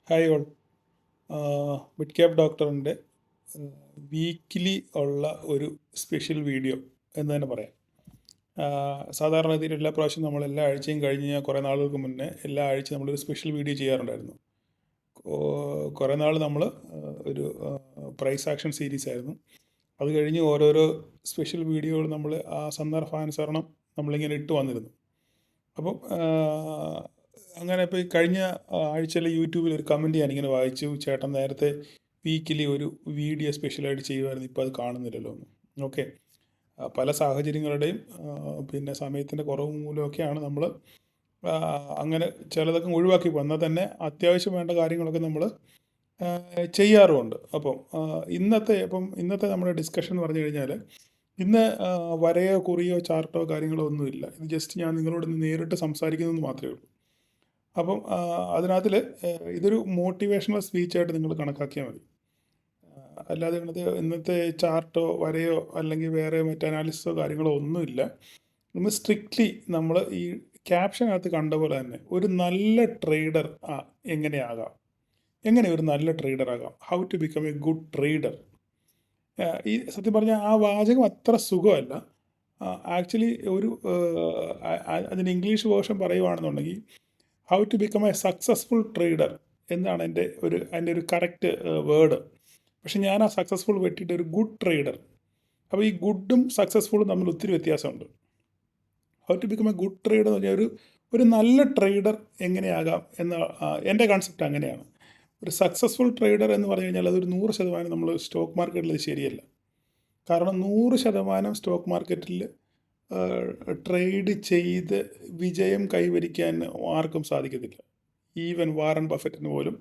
Hi all. Mid cap ഡോക്ടറിൻ്റെ weekly ഉള്ള ഒരു സ്പെഷ്യൽ വീഡിയോ എന്ന് തന്നെ പറയാം. സാധാരണ രീതിയിൽ എല്ലാ പ്രാവശ്യവും നമ്മൾ എല്ലാ ആഴ്ചയും കഴിഞ്ഞ കുറേ നാളുകൾക്ക് മുന്നേ എല്ലാ ആഴ്ചയും നമ്മളൊരു സ്പെഷ്യൽ വീഡിയോ ചെയ്യാറുണ്ടായിരുന്നു. കുറേ നാൾ നമ്മൾ ഒരു പ്രൈസ് ആക്ഷൻ സീരീസ് ആയിരുന്നു. അത് കഴിഞ്ഞ് ഓരോരോ സ്പെഷ്യൽ വീഡിയോകൾ നമ്മൾ ആ സന്ദർഭാനുസരണം നമ്മളിങ്ങനെ ഇട്ട് വന്നിരുന്നു. അപ്പം അങ്ങനെ ഇപ്പോൾ ഈ കഴിഞ്ഞ ആഴ്ചയിൽ യൂട്യൂബിൽ ഒരു കമൻറ്റ് ഞാനിങ്ങനെ വായിച്ചു, ചേട്ടൻ നേരത്തെ വീക്കിലി ഒരു വീഡിയോ സ്പെഷ്യലായിട്ട് ചെയ്യുമായിരുന്നു, ഇപ്പോൾ അത് കാണുന്നില്ലല്ലോ എന്ന്. ഓക്കെ, പല സാഹചര്യങ്ങളുടെയും പിന്നെ സമയത്തിൻ്റെ കുറവ് മൂലമൊക്കെയാണ് നമ്മൾ അങ്ങനെ ചിലതൊക്കെ ഒഴിവാക്കി വന്നാൽ തന്നെ അത്യാവശ്യം വേണ്ട കാര്യങ്ങളൊക്കെ നമ്മൾ ചെയ്യാറുമുണ്ട്. അപ്പം ഇന്നത്തെ നമ്മുടെ ഡിസ്കഷൻ എന്ന് പറഞ്ഞു കഴിഞ്ഞാൽ, ഇന്ന് വരയോ കുറിയോ ചാർട്ടോ കാര്യങ്ങളോ ഒന്നുമില്ല. ഇത് ജസ്റ്റ് ഞാൻ നിങ്ങളോട് നേരിട്ട് സംസാരിക്കുന്നതെന്ന് മാത്രമേ ഉള്ളൂ. അപ്പം അതിനകത്തിൽ ഇതൊരു മോട്ടിവേഷണൽ സ്പീച്ചായിട്ട് നിങ്ങൾ കണക്കാക്കിയാൽ മതി. അല്ലാതെ ഇന്നത്തെ ചാർട്ടോ വരയോ അല്ലെങ്കിൽ വേറെ മറ്റ് അനാലിസിസോ കാര്യങ്ങളോ ഒന്നുമില്ല. നമ്മൾ സ്ട്രിക്ട്ലി നമ്മൾ ഈ ക്യാപ്ഷനകത്ത് കണ്ട പോലെ തന്നെ ഒരു നല്ല ട്രേഡർ എങ്ങനെ ഒരു നല്ല ട്രേഡർ ആകാം, how to become a good trader. ഈ സത്യം പറഞ്ഞാൽ ആ വാചകം അത്ര സുഖമല്ല. ആക്ച്വലി അതിന് ഇംഗ്ലീഷ് വേർഷൻ പറയുവാണെന്നുണ്ടെങ്കിൽ how to become a successful trader എന്നാണ് അതിൻ്റെ ഒരു കറക്റ്റ് വേർഡ്. പക്ഷെ ഞാൻ ആ സക്സസ്ഫുൾ വെട്ടിയിട്ട് ഒരു ഗുഡ് ട്രേഡർ. അപ്പോൾ ഈ ഗുഡും സക്സസ്ഫുള്ളും തമ്മിൽ ഒത്തിരി വ്യത്യാസമുണ്ട്. How to become a good trader എന്ന് പറഞ്ഞാൽ ഒരു നല്ല ട്രേഡർ എങ്ങനെയാകാം എന്ന എൻ്റെ കൺസെപ്റ്റ് അങ്ങനെയാണ്. ഒരു സക്സസ്ഫുൾ ട്രേഡർ എന്ന് പറഞ്ഞു കഴിഞ്ഞാൽ അതൊരു 100% നമ്മൾ സ്റ്റോക്ക് മാർക്കറ്റിൽ അത് ശരിയല്ല. കാരണം 100% സ്റ്റോക്ക് മാർക്കറ്റിൽ ട്രേഡ് ചെയ്ത് വിജയം കൈവരിക്കാൻ ആർക്കും സാധിക്കത്തില്ല. ഈവൻ വാറൻ ബഫറ്റിന് പോലും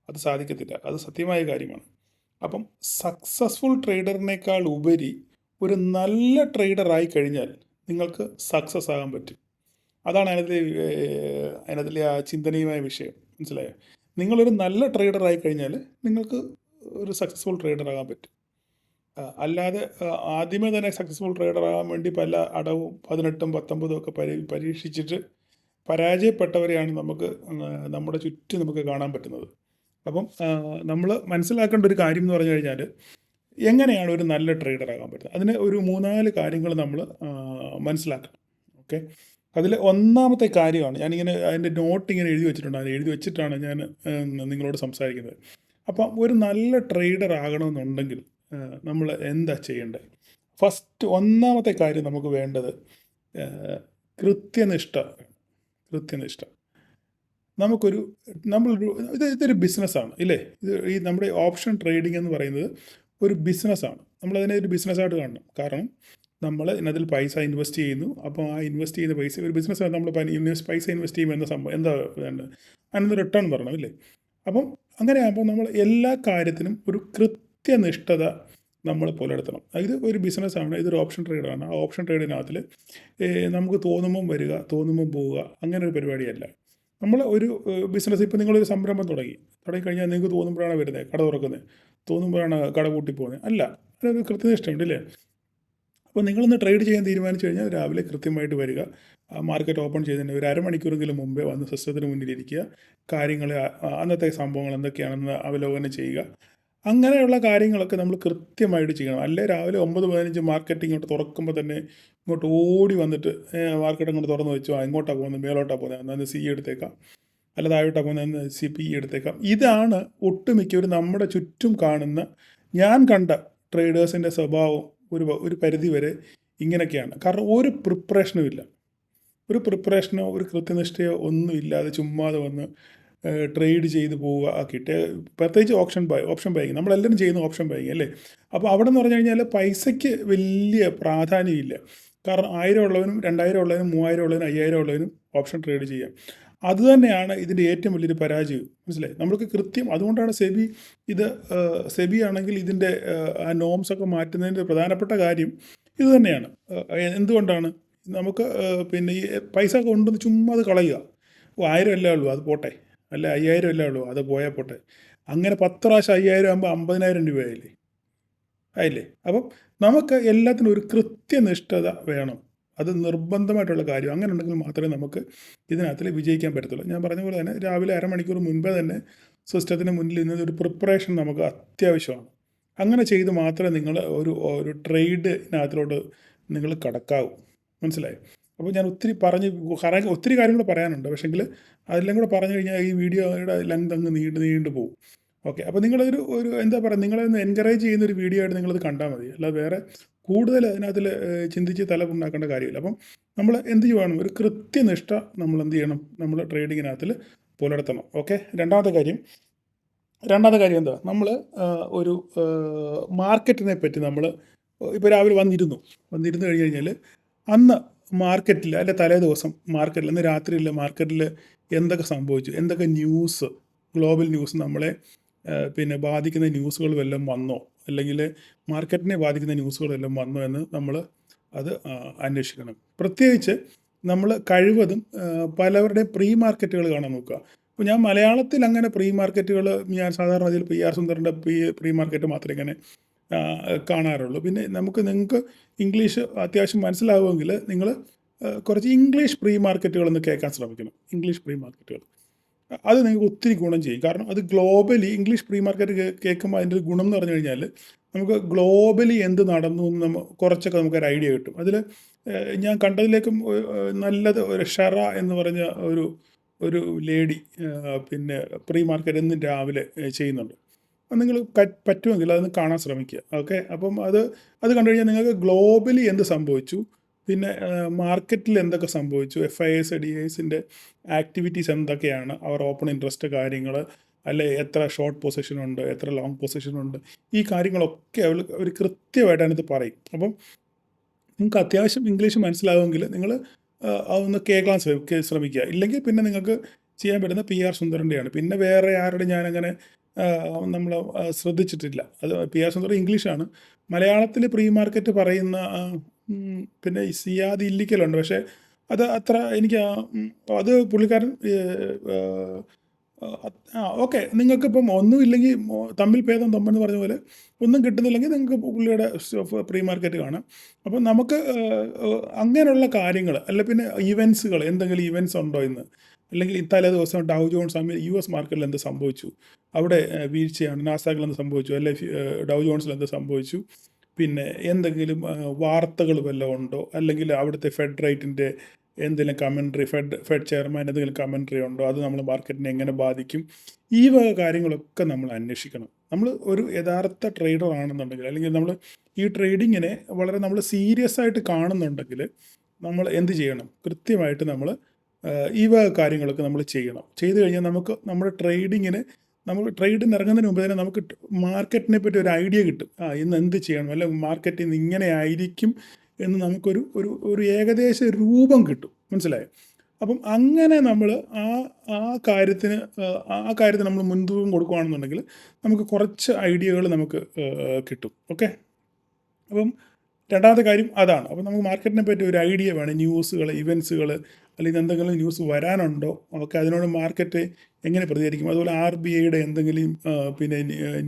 അത് സാധിക്കത്തില്ല. അത് സത്യമായ കാര്യമാണ്. അപ്പം സക്സസ്ഫുൾ ട്രേഡറിനേക്കാൾ ഉപരി ഒരു നല്ല ട്രേഡറായി കഴിഞ്ഞാൽ നിങ്ങൾക്ക് സക്സസ് ആകാൻ പറ്റും. അതാണ് അതിനകത്തിലെ ആ ചിന്തനീയമായ വിഷയം. മനസ്സിലായോ? നിങ്ങളൊരു നല്ല ട്രേഡറായി കഴിഞ്ഞാൽ നിങ്ങൾക്ക് ഒരു സക്സസ്ഫുൾ ട്രേഡറാകാൻ പറ്റും. അല്ലാതെ ആദ്യമേ തന്നെ സക്സസ്ഫുൾ ട്രേഡറാകാൻ വേണ്ടി പല അടവും 18ഉം 19ഉം ഒക്കെ പരീക്ഷിച്ചിട്ട് പരാജയപ്പെട്ടവരെയാണ് നമ്മുടെ ചുറ്റും നമുക്ക് കാണാൻ പറ്റുന്നത്. അപ്പം നമ്മൾ മനസ്സിലാക്കേണ്ട ഒരു കാര്യം എന്ന് പറഞ്ഞു കഴിഞ്ഞാൽ, എങ്ങനെയാണ് ഒരു നല്ല ട്രേഡറാകാൻ പറ്റുന്നത്? അതിന് ഒരു 3-4 കാര്യങ്ങൾ നമ്മൾ മനസ്സിലാക്കണം. ഓക്കെ, അതിൽ ഒന്നാമത്തെ കാര്യമാണ് ഞാനിങ്ങനെ അതിൻ്റെ നോട്ട് ഇങ്ങനെ എഴുതി വെച്ചിട്ടുണ്ട്. അത് എഴുതി വെച്ചിട്ടാണ് ഞാൻ നിങ്ങളോട് സംസാരിക്കുന്നത്. അപ്പം ഒരു നല്ല ട്രേഡർ ആകണമെന്നുണ്ടെങ്കിൽ നമ്മൾ എന്താ ചെയ്യേണ്ടത്? ഒന്നാമത്തെ കാര്യം നമുക്ക് വേണ്ടത് കൃത്യനിഷ്ഠ. ഇതൊരു ബിസിനസ്സാണ് ഇല്ലേ? ഈ നമ്മുടെ ഓപ്ഷൻ ട്രേഡിംഗ് എന്ന് പറയുന്നത് ഒരു ബിസിനസ്സാണ്. നമ്മളതിനെ ഒരു ബിസിനസ്സായിട്ട് കാണണം. കാരണം നമ്മൾ ഇതിനകത്തിൽ പൈസ ഇൻവെസ്റ്റ് ചെയ്യുന്നു. അപ്പോൾ ആ ഇൻവെസ്റ്റ് ചെയ്യുന്ന പൈസ ഒരു ബിസിനസ്, നമ്മൾ പൈസ ഇൻവെസ്റ്റ് ചെയ്യുമ്പോൾ എന്ന സംഭവം എന്താ വേണ്ടത്? അതിനൊന്ന് റിട്ടേൺ പറയണം ഇല്ലേ? അപ്പം അങ്ങനെയാകുമ്പോൾ നമ്മൾ എല്ലാ കാര്യത്തിനും ഒരു കൃത്യനിഷ്ഠത നമ്മൾ പുലർത്തണം. ഇത് ഒരു ബിസിനസ്സാണ്, ഇതൊരു ഓപ്ഷൻ ട്രേഡാണ്. ആ ഓപ്ഷൻ ട്രേഡിനകത്തിൽ നമുക്ക് തോന്നുമ്പം വരിക, തോന്നുമ്പം പോവുക, അങ്ങനെ ഒരു പരിപാടിയല്ല. നമ്മൾ ഒരു ബിസിനസ്, ഇപ്പോൾ നിങ്ങളൊരു സംരംഭം തുടങ്ങിക്കഴിഞ്ഞാൽ നിങ്ങൾക്ക് തോന്നുമ്പോഴാണ് വരുന്നത് കട തുറക്കുന്നത്, തോന്നുമ്പോഴാണ് കട പൂട്ടി പോകുന്നത്. അല്ല, അതൊരു കൃത്യനിഷ്ഠയുണ്ട് ഇല്ലേ? അപ്പോൾ നിങ്ങളൊന്ന് ട്രേഡ് ചെയ്യാൻ തീരുമാനിച്ചു കഴിഞ്ഞാൽ രാവിലെ കൃത്യമായിട്ട് വരിക, മാർക്കറ്റ് ഓപ്പൺ ചെയ്തതിന് ഒരു അരമണിക്കൂറെങ്കിലും മുമ്പേ വന്ന് സിസ്റ്റത്തിന് മുന്നിലിരിക്കുക, കാര്യങ്ങൾ അന്നത്തെ സംഭവങ്ങൾ എന്തൊക്കെയാണെന്ന് അവലോകനം ചെയ്യുക. അങ്ങനെയുള്ള കാര്യങ്ങളൊക്കെ നമ്മൾ കൃത്യമായിട്ട് ചെയ്യണം. അല്ലേ രാവിലെ 9:15 മാർക്കറ്റ് ഇങ്ങോട്ട് തുറക്കുമ്പോൾ തന്നെ ഇങ്ങോട്ട് ഓടി വന്നിട്ട് മാർക്കറ്റ് അങ്ങോട്ട് തുറന്ന് വെച്ചു, എങ്ങോട്ടാണ് പോകുന്നത്, മേലോട്ടാണ് പോകുന്നത്, അന്ന് സി എടുത്തേക്കാം, അല്ല താഴോട്ടാണ് പോകുന്നത്, പി എടുത്തേക്കാം. ഇതാണ് ഒട്ടുമിക്കവരും നമ്മുടെ ചുറ്റും കാണുന്ന, ഞാൻ കണ്ട ട്രേഡേഴ്സിൻ്റെ സ്വഭാവം ഒരു പരിധി വരെ ഇങ്ങനെയൊക്കെയാണ്. കാരണം ഒരു പ്രിപ്പറേഷനും ഇല്ല, ഒരു കൃത്യനിഷ്ഠയോ ഒന്നുമില്ലാതെ ചുമ്മാതെ വന്ന് ട്രേഡ് ചെയ്ത് പോവുക. പ്രത്യേകിച്ച് ഓപ്ഷൻ ബൈങ് നമ്മളെല്ലാവരും ചെയ്യുന്ന ഓപ്ഷൻ ബൈങ് അല്ലേ? അപ്പോൾ അവിടെ എന്ന് പറഞ്ഞു കഴിഞ്ഞാൽ പൈസയ്ക്ക് വലിയ പ്രാധാന്യമില്ല. കാരണം 1000 ഉള്ളവനും 2000 ഉള്ളവനും 3000 ഉള്ളവനും 5000 ഉള്ളവനും ഓപ്ഷൻ ട്രേഡ് ചെയ്യാം. അതുതന്നെയാണ് ഇതിൻ്റെ ഏറ്റവും വലിയൊരു പരാജയം. മനസ്സിലായി? നമ്മൾക്ക് അതുകൊണ്ടാണ് സെബി ആണെങ്കിൽ ഇതിൻ്റെ ആ നോംസൊക്കെ മാറ്റുന്നതിൻ്റെ പ്രധാനപ്പെട്ട കാര്യം ഇത് തന്നെയാണ്. എന്തുകൊണ്ടാണ്? നമുക്ക് പിന്നെ ഈ പൈസ കൊണ്ടുവന്ന് ചുമ്മാ അത് കളയുക. 1000 അല്ലേ ഉള്ളൂ, അത് പോട്ടെ, അല്ല 5000 അല്ലേ ഉള്ളൂ, അത് പോയാൽ പോട്ടെ. അങ്ങനെ 10 പ്രാവശ്യം 5000 ആകുമ്പോൾ 50,000 രൂപയായില്ലേ? അപ്പം നമുക്ക് എല്ലാത്തിനും ഒരു കൃത്യനിഷ്ഠത വേണം. അത് നിർബന്ധമായിട്ടുള്ള കാര്യം. അങ്ങനെ ഉണ്ടെങ്കിൽ മാത്രമേ നമുക്ക് ഇതിനകത്തിൽ വിജയിക്കാൻ പറ്റത്തുള്ളൂ. ഞാൻ പറഞ്ഞ പോലെ തന്നെ രാവിലെ അരമണിക്കൂർ മുൻപേ തന്നെ സിസ്റ്റത്തിന് മുന്നിൽ ഇന്ന് ഒരു പ്രിപ്പറേഷൻ നമുക്ക് അത്യാവശ്യമാണ്. അങ്ങനെ ചെയ്ത് മാത്രമേ നിങ്ങൾ ഒരു ട്രേഡിനകത്തിലോട്ട് നിങ്ങൾ കടക്കാവൂ. മനസ്സിലായോ? അപ്പോൾ ഞാൻ ഒത്തിരി കാര്യങ്ങൾ പറയാനുണ്ട്. പക്ഷേങ്കിൽ അതെല്ലാം കൂടെ പറഞ്ഞു കഴിഞ്ഞാൽ ഈ വീഡിയോയുടെ ലെങ്ത് അങ്ങ് നീണ്ടു പോകും. ഓക്കെ, അപ്പോൾ നിങ്ങളൊരു എന്താ പറയുക, നിങ്ങളെ ഒന്ന് എൻകറേജ് ചെയ്യുന്ന ഒരു വീഡിയോ ആയിട്ട് നിങ്ങളത് കണ്ടാൽ മതി. അല്ലാതെ വേറെ കൂടുതൽ അതിനകത്തിൽ ചിന്തിച്ച് തലമുണ്ടാക്കേണ്ട കാര്യമില്ല. അപ്പം നമ്മൾ എന്ത് ചെയ്യുവാണ്, ഒരു കൃത്യനിഷ്ഠ നമ്മൾ എന്ത് ചെയ്യണം, നമ്മൾ ട്രേഡിങ്ങിനകത്തിൽ പുലർത്തണം. ഓക്കെ, രണ്ടാമത്തെ കാര്യം എന്താ, നമ്മൾ ഒരു മാർക്കറ്റിനെ പറ്റി നമ്മൾ ഇപ്പോൾ രാവിലെ വന്നിരുന്നു കഴിഞ്ഞ് കഴിഞ്ഞാൽ അന്ന് മാർക്കറ്റിൽ അല്ലെ തലേ ദിവസം മാർക്കറ്റിൽ അന്ന് രാത്രിയിൽ മാർക്കറ്റിൽ എന്തൊക്കെ സംഭവിച്ചു, എന്തൊക്കെ ന്യൂസ്, ഗ്ലോബൽ ന്യൂസ് നമ്മളെ പിന്നെ ബാധിക്കുന്ന ന്യൂസുകൾ വല്ലതും വന്നോ, അല്ലെങ്കിൽ മാർക്കറ്റിനെ ബാധിക്കുന്ന ന്യൂസുകൾ വല്ലതും വന്നോ എന്ന് നമ്മൾ അത് അന്വേഷിക്കണം. പ്രത്യേകിച്ച് നമ്മൾ കഴിവതും പലവരുടെയും പ്രീ മാർക്കറ്റുകൾ കാണാൻ നോക്കുക. അപ്പോൾ ഞാൻ മലയാളത്തിൽ അങ്ങനെ പ്രീ മാർക്കറ്റുകൾ ഞാൻ സാധാരണ ഇതിൽ PR സുന്ദറിൻ്റെ പ്രീ മാർക്കറ്റ് മാത്രമേ ഇങ്ങനെ കാണാറുള്ളൂ. പിന്നെ നിങ്ങൾക്ക് ഇംഗ്ലീഷ് അത്യാവശ്യം മനസ്സിലാവുമെങ്കിൽ നിങ്ങൾ കുറച്ച് ഇംഗ്ലീഷ് പ്രീ മാർക്കറ്റുകളൊന്ന് കേൾക്കാൻ ശ്രമിക്കണം. ഇംഗ്ലീഷ് പ്രീ മാർക്കറ്റുകൾ അത് നിങ്ങൾക്ക് ഒത്തിരി ഗുണം ചെയ്യും. കാരണം അത് ഗ്ലോബലി ഇംഗ്ലീഷ് പ്രീ മാർക്കറ്റ് കേൾക്കുമ്പോൾ അതിൻ്റെ ഒരു ഗുണം എന്ന് പറഞ്ഞു കഴിഞ്ഞാൽ നമുക്ക് ഗ്ലോബലി എന്ത് നടന്നു എന്ന് കുറച്ചൊക്കെ നമുക്കൊരു ഐഡിയ കിട്ടും. അതിൽ ഞാൻ കണ്ടതിലേക്കും നല്ലത് ഒരു ഷെറ എന്ന് പറഞ്ഞ ഒരു ലേഡി പിന്നെ പ്രീ മാർക്കറ്റ് എന്നും രാവിലെ ചെയ്യുന്നുണ്ട്. അപ്പം നിങ്ങൾ പറ്റുമെങ്കിൽ അതൊന്ന് കാണാൻ ശ്രമിക്കുക. ഓക്കെ, അപ്പം അത് കണ്ടു കഴിഞ്ഞാൽ നിങ്ങൾക്ക് ഗ്ലോബലി എന്ത് സംഭവിച്ചു, പിന്നെ മാർക്കറ്റിൽ എന്തൊക്കെ സംഭവിച്ചു, FIs DIസിൻ്റെ ആക്ടിവിറ്റീസ് എന്തൊക്കെയാണ്, അവർ ഓപ്പൺ ഇൻട്രസ്റ്റ് കാര്യങ്ങൾ, അല്ലെ എത്ര ഷോർട്ട് പൊസിഷൻ ഉണ്ട്, എത്ര ലോങ് പൊസിഷൻ ഉണ്ട്, ഈ കാര്യങ്ങളൊക്കെ അവർ കൃത്യമായിട്ടാണ് ഇത് പറയും. അപ്പം നിങ്ങൾക്ക് അത്യാവശ്യം ഇംഗ്ലീഷ് മനസ്സിലാവുമെങ്കിൽ നിങ്ങൾ അതൊന്ന് കേൾക്കാൻ ശ്രമിക്കുക. ഇല്ലെങ്കിൽ പിന്നെ നിങ്ങൾക്ക് ചെയ്യാൻ പറ്റുന്ന PR സുന്ദറിൻ്റെയാണ്. പിന്നെ വേറെ ആരുടെ ഞാനങ്ങനെ നമ്മൾ ശ്രദ്ധിച്ചിട്ടില്ല. അത് PR സുന്ദർ ഇംഗ്ലീഷാണ്. മലയാളത്തിൽ പ്രീ മാർക്കറ്റ് പറയുന്ന പിന്നെ സിയാദ് ഇല്ലിക്കലുണ്ട്. പക്ഷേ അത് അത്ര എനിക്ക് അത് പുള്ളിക്കാരൻ ഓക്കെ, നിങ്ങൾക്കിപ്പം ഒന്നും ഇല്ലെങ്കിൽ തമ്മിൽ ഭേദം തമ്മെന്ന് പറഞ്ഞ പോലെ ഒന്നും കിട്ടുന്നില്ലെങ്കിൽ നിങ്ങൾക്ക് പുള്ളിയുടെ പ്രീ മാർക്കറ്റ് കാണാം. അപ്പം നമുക്ക് അങ്ങനെയുള്ള കാര്യങ്ങൾ, അല്ല പിന്നെ ഇവൻസുകൾ, എന്തെങ്കിലും ഇവൻസ് ഉണ്ടോ ഇന്ന്, അല്ലെങ്കിൽ തലേ ദിവസം ഡൗ ജോൺസ് US മാർക്കറ്റിൽ എന്ത് സംഭവിച്ചു, അവിടെ വീഴ്ചയാണ്, നാസ്ഡാക്കിൽ എന്ത് സംഭവിച്ചു, അല്ലെ ഡൗ ജോൺസിൽ എന്ത് സംഭവിച്ചു, പിന്നെ എന്തെങ്കിലും വാർത്തകൾ വല്ലതും ഉണ്ടോ, അല്ലെങ്കിൽ അവിടുത്തെ ഫെഡ് റേറ്റിൻ്റെ എന്തെങ്കിലും കമൻട്രി, ഫെഡ് ചെയർമാൻ എന്തെങ്കിലും കമൻട്രി ഉണ്ടോ, അത് നമ്മൾ മാർക്കറ്റിനെ എങ്ങനെ ബാധിക്കും, ഈ വക കാര്യങ്ങളൊക്കെ നമ്മൾ അന്വേഷിക്കണം. നമ്മൾ ഒരു യഥാർത്ഥ ട്രേഡർ ആണെന്നുണ്ടെങ്കിൽ, അല്ലെങ്കിൽ നമ്മൾ ഈ ട്രേഡിങ്ങിനെ വളരെ നമ്മൾ സീരിയസ് ആയിട്ട് കാണുന്നുണ്ടെങ്കിൽ നമ്മൾ എന്ത് ചെയ്യണം, കൃത്യമായിട്ട് നമ്മൾ ഈ വക കാര്യങ്ങളൊക്കെ നമ്മൾ ചെയ്യണം. ചെയ്തു കഴിഞ്ഞാൽ നമുക്ക് നമ്മുടെ നമ്മൾ ട്രേഡിന് ഇറങ്ങുന്നതിന് മുമ്പ് തന്നെ നമുക്ക് മാർക്കറ്റിനെ പറ്റി ഒരു ഐഡിയ കിട്ടും. ഇന്ന് എന്ത് ചെയ്യണം, അല്ലെങ്കിൽ മാർക്കറ്റ് ഇന്ന് ഇങ്ങനെ ആയിരിക്കും എന്ന് നമുക്കൊരു ഏകദേശ രൂപം കിട്ടും. മനസ്സിലായോ? അപ്പം അങ്ങനെ നമ്മൾ ആ കാര്യത്തിന് നമ്മൾ മുൻതൂക്കം കൊടുക്കുകയാണെന്നുണ്ടെങ്കിൽ നമുക്ക് കുറച്ച് ഐഡിയകൾ നമുക്ക് കിട്ടും. ഓക്കെ, അപ്പം രണ്ടാമത്തെ കാര്യം അതാണ്. അപ്പം നമുക്ക് മാർക്കറ്റിനെ പറ്റി ഒരു ഐഡിയ വേണം. ന്യൂസുകൾ, ഇവൻസുകൾ, അല്ലെങ്കിൽ എന്തെങ്കിലും ന്യൂസ് വരാനുണ്ടോ, ഒക്കെ അതിനോട് മാർക്കറ്റ് എങ്ങനെ പ്രതികരിക്കും, അതുപോലെ RBIയുടെ എന്തെങ്കിലും പിന്നെ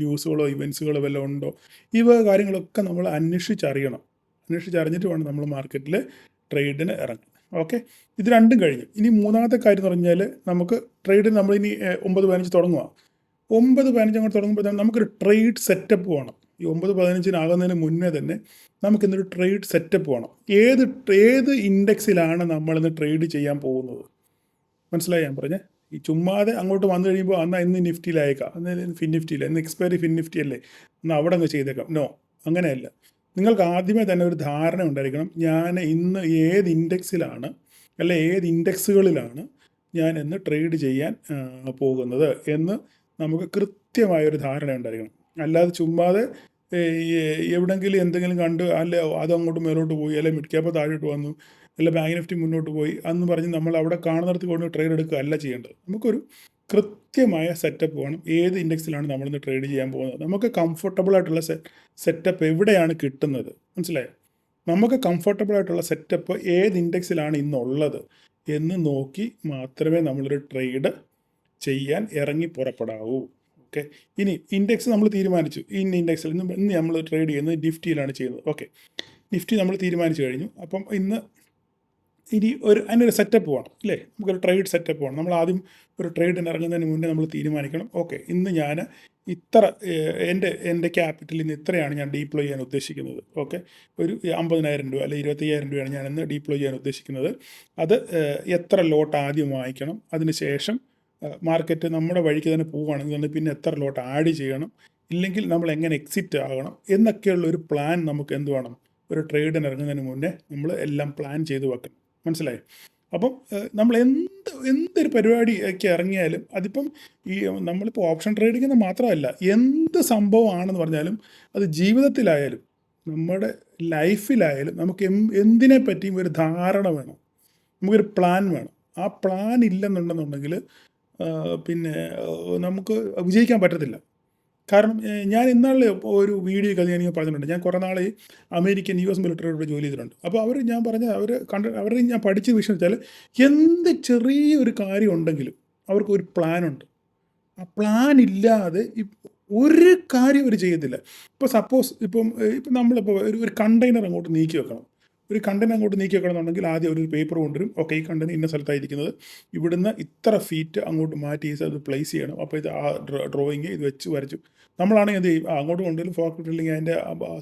ന്യൂസുകളോ ഇവൻസുകളോ വല്ലതും ഉണ്ടോ, ഈ വക കാര്യങ്ങളൊക്കെ നമ്മൾ അന്വേഷിച്ചറിഞ്ഞിട്ട് വേണം നമ്മൾ മാർക്കറ്റിൽ ട്രേഡിന് ഇറങ്ങാൻ. ഓക്കെ, ഇത് രണ്ടും കഴിഞ്ഞു. ഇനി മൂന്നാമത്തെ കാര്യം എന്ന് പറഞ്ഞാൽ നമുക്ക് ട്രേഡിന് നമ്മളിനി 9:15 തുടങ്ങുക. 9:15 അങ്ങോട്ട് തുടങ്ങുമ്പോൾ നമുക്കൊരു ട്രേഡ് സെറ്റപ്പ് വേണം. ഈ 9:15 മുന്നേ തന്നെ നമുക്കിന്നൊരു ട്രേഡ് സെറ്റപ്പ് വേണം. ഏത് ഇൻഡെക്സിലാണ് നമ്മളിന്ന് ട്രേഡ് ചെയ്യാൻ പോകുന്നത്, മനസ്സിലായി ഞാൻ പറഞ്ഞേ? ഈ ചുമ്മാതെ അങ്ങോട്ട് വന്നു കഴിയുമ്പോൾ ഇന്ന് നിഫ്റ്റിയിലായേക്കാം, ഫിൻ നിഫ്റ്റിയില്ല, ഇന്ന് എക്സ്പയറി ഫിൻ നിഫ്റ്റി അല്ലേ, എന്നാൽ അവിടെ അങ്ങ് ചെയ്തേക്കാം. നോ, അങ്ങനെയല്ല. നിങ്ങൾക്ക് ആദ്യമേ തന്നെ ഒരു ധാരണ ഉണ്ടായിരിക്കണം, ഞാൻ ഇന്ന് ഏത് ഇൻഡെക്സിലാണ്, അല്ലെ ഏത് ഇൻഡെക്സുകളിലാണ് ഞാൻ ഇന്ന് ട്രേഡ് ചെയ്യാൻ പോകുന്നത് എന്ന് നമുക്ക് കൃത്യമായൊരു ധാരണ ഉണ്ടായിരിക്കണം. അല്ലാതെ ചുമ്മാതെ എവിടെയെങ്കിലും എന്തെങ്കിലും കണ്ട്, അല്ലെ അതങ്ങോട്ട് മേലോട്ട് പോയി, അല്ലെ മിഡ് ക്യാപ്പ് താഴോട്ട് വന്നു, അല്ലെ ബാങ്ക് നിഫ്റ്റി മുന്നോട്ട് പോയി എന്ന് പറഞ്ഞ് നമ്മൾ അവിടെ കാണുന്നിടത്ത് കൊണ്ട് ട്രേഡ് എടുക്കുക അല്ല ചെയ്യേണ്ടത്. നമുക്കൊരു കൃത്യമായ സെറ്റപ്പ് വേണം. ഏത് ഇൻഡെക്സിലാണ് നമ്മളിന്ന് ട്രേഡ് ചെയ്യാൻ പോകുന്നത്, നമുക്ക് കംഫർട്ടബിൾ ആയിട്ടുള്ള സെറ്റപ്പ് എവിടെയാണ് കിട്ടുന്നത്, മനസ്സിലായോ? നമുക്ക് കംഫർട്ടബിൾ ആയിട്ടുള്ള സെറ്റപ്പ് ഏത് ഇൻഡെക്സിലാണ് ഇന്നുള്ളത് എന്ന് നോക്കി മാത്രമേ നമ്മളൊരു ട്രേഡ് ചെയ്യാൻ ഇറങ്ങി പുറപ്പെടാവൂ. ഓക്കെ, ഇനി ഇൻഡെക്സ് നമ്മൾ തീരുമാനിച്ചു. ഇൻഡെക്സിൽ ഇന്ന് നമ്മൾ ട്രേഡ് ചെയ്യുന്നത് നിഫ്റ്റിയിലാണ് ചെയ്യുന്നത്. ഓക്കെ, നിഫ്റ്റി നമ്മൾ തീരുമാനിച്ചു കഴിഞ്ഞു. അപ്പം ഇന്ന് ഇനി അതിനൊരു സെറ്റപ്പ് വേണം അല്ലേ? നമുക്കൊരു ട്രേഡ് സെറ്റപ്പ് വേണം. നമ്മൾ ആദ്യം ഒരു ട്രേഡിന് ഇറങ്ങുന്നതിന് മുന്നേ നമ്മൾ തീരുമാനിക്കണം, ഓക്കെ ഇന്ന് ഞാൻ ഇത്ര എൻ്റെ ക്യാപിറ്റലിൽ നിന്ന് ഇത്രയാണ് ഞാൻ ഡീപ്ലോയ് ചെയ്യാൻ ഉദ്ദേശിക്കുന്നത്. ഓക്കെ, ഒരു 50,000 രൂപ അല്ലെങ്കിൽ 25,000 രൂപയാണ് ഞാൻ ഇന്ന് ഡീപ്ലോയ് ചെയ്യാൻ ഉദ്ദേശിക്കുന്നത്. അത് എത്ര ലോട്ട് ആദ്യം വാങ്ങിക്കണം, അതിന് ശേഷം മാർക്കറ്റ് നമ്മുടെ വഴിക്ക് തന്നെ പോവുകയാണെങ്കിൽ പിന്നെ എത്ര ലോട്ട് ആഡ് ചെയ്യണം, ഇല്ലെങ്കിൽ നമ്മൾ എങ്ങനെ എക്സിറ്റ് ആകണം എന്നൊക്കെയുള്ള ഒരു പ്ലാൻ നമുക്ക് എന്ത് വേണം, ഒരു ട്രേഡിന് ഇറങ്ങുന്നതിന് മുന്നേ നമ്മൾ എല്ലാം പ്ലാൻ ചെയ്ത് വെക്കണം. മനസ്സിലായി? അപ്പം നമ്മൾ എന്തൊരു പരിപാടി ഒക്കെ ഇറങ്ങിയാലും അതിപ്പം ഈ നമ്മളിപ്പോൾ ഓപ്ഷൻ ട്രേഡിംഗ് എന്ന് മാത്രമല്ല, എന്ത് സംഭവമാണെന്ന് പറഞ്ഞാലും അത് ജീവിതത്തിലായാലും നമ്മുടെ ലൈഫിലായാലും നമുക്ക് എന്തിനെ പറ്റിയും ഒരു ധാരണ വേണം, നമുക്കൊരു പ്ലാൻ വേണം. ആ പ്ലാൻ ഇല്ലെന്നുണ്ടെന്നുണ്ടെങ്കിൽ പിന്നെ നമുക്ക് വിജയിക്കാൻ പറ്റത്തില്ല. കാരണം ഞാൻ ഇന്നാളിൽ ഒരു വീഡിയോ ഒക്കെ ഞാൻ പറഞ്ഞിട്ടുണ്ട്. ഞാൻ കുറേ നാൾ അമേരിക്കൻ US മിലിറ്ററിയോട് ജോലി ചെയ്തിട്ടുണ്ട്. അപ്പോൾ ഞാൻ പറഞ്ഞ അവരെ ഞാൻ പഠിച്ച വിഷയം വെച്ചാൽ എന്ത് ചെറിയൊരു കാര്യം ഉണ്ടെങ്കിലും അവർക്കൊരു പ്ലാനുണ്ട്. ആ പ്ലാൻ ഇല്ലാതെ ഒരു കാര്യം അവർ ചെയ്യത്തില്ല. ഇപ്പോൾ സപ്പോസ് ഇപ്പം നമ്മളിപ്പോൾ ഒരു കണ്ടെയ്നർ അങ്ങോട്ട് നീക്കി വെക്കണം. ഒരു കണ്ടെയ്നർ അങ്ങോട്ട് നീക്കി വെക്കണമെന്നുണ്ടെങ്കിൽ ആദ്യം ഒരു പേപ്പർ കൊണ്ടുവരും. ഓക്കെ, ഈ കണ്ടെയ്നർ ഇന്ന സ്ഥലത്തായിരിക്കുന്നത്, ഇവിടുന്ന് ഇത്ര ഫീറ്റ് അങ്ങോട്ട് മാറ്റി അത് പ്ലേസ് ചെയ്യണം. അപ്പോൾ ഇത് ആ ഡ്രോയിങ് ഇത് വെച്ച് വരച്ചു. നമ്മളാണെങ്കിൽ എന്ത് ചെയ്യും, അങ്ങോട്ട് കൊണ്ടുവരും, ഫോർക്ക് ഡ്രില്ലിങ് അതിൻ്റെ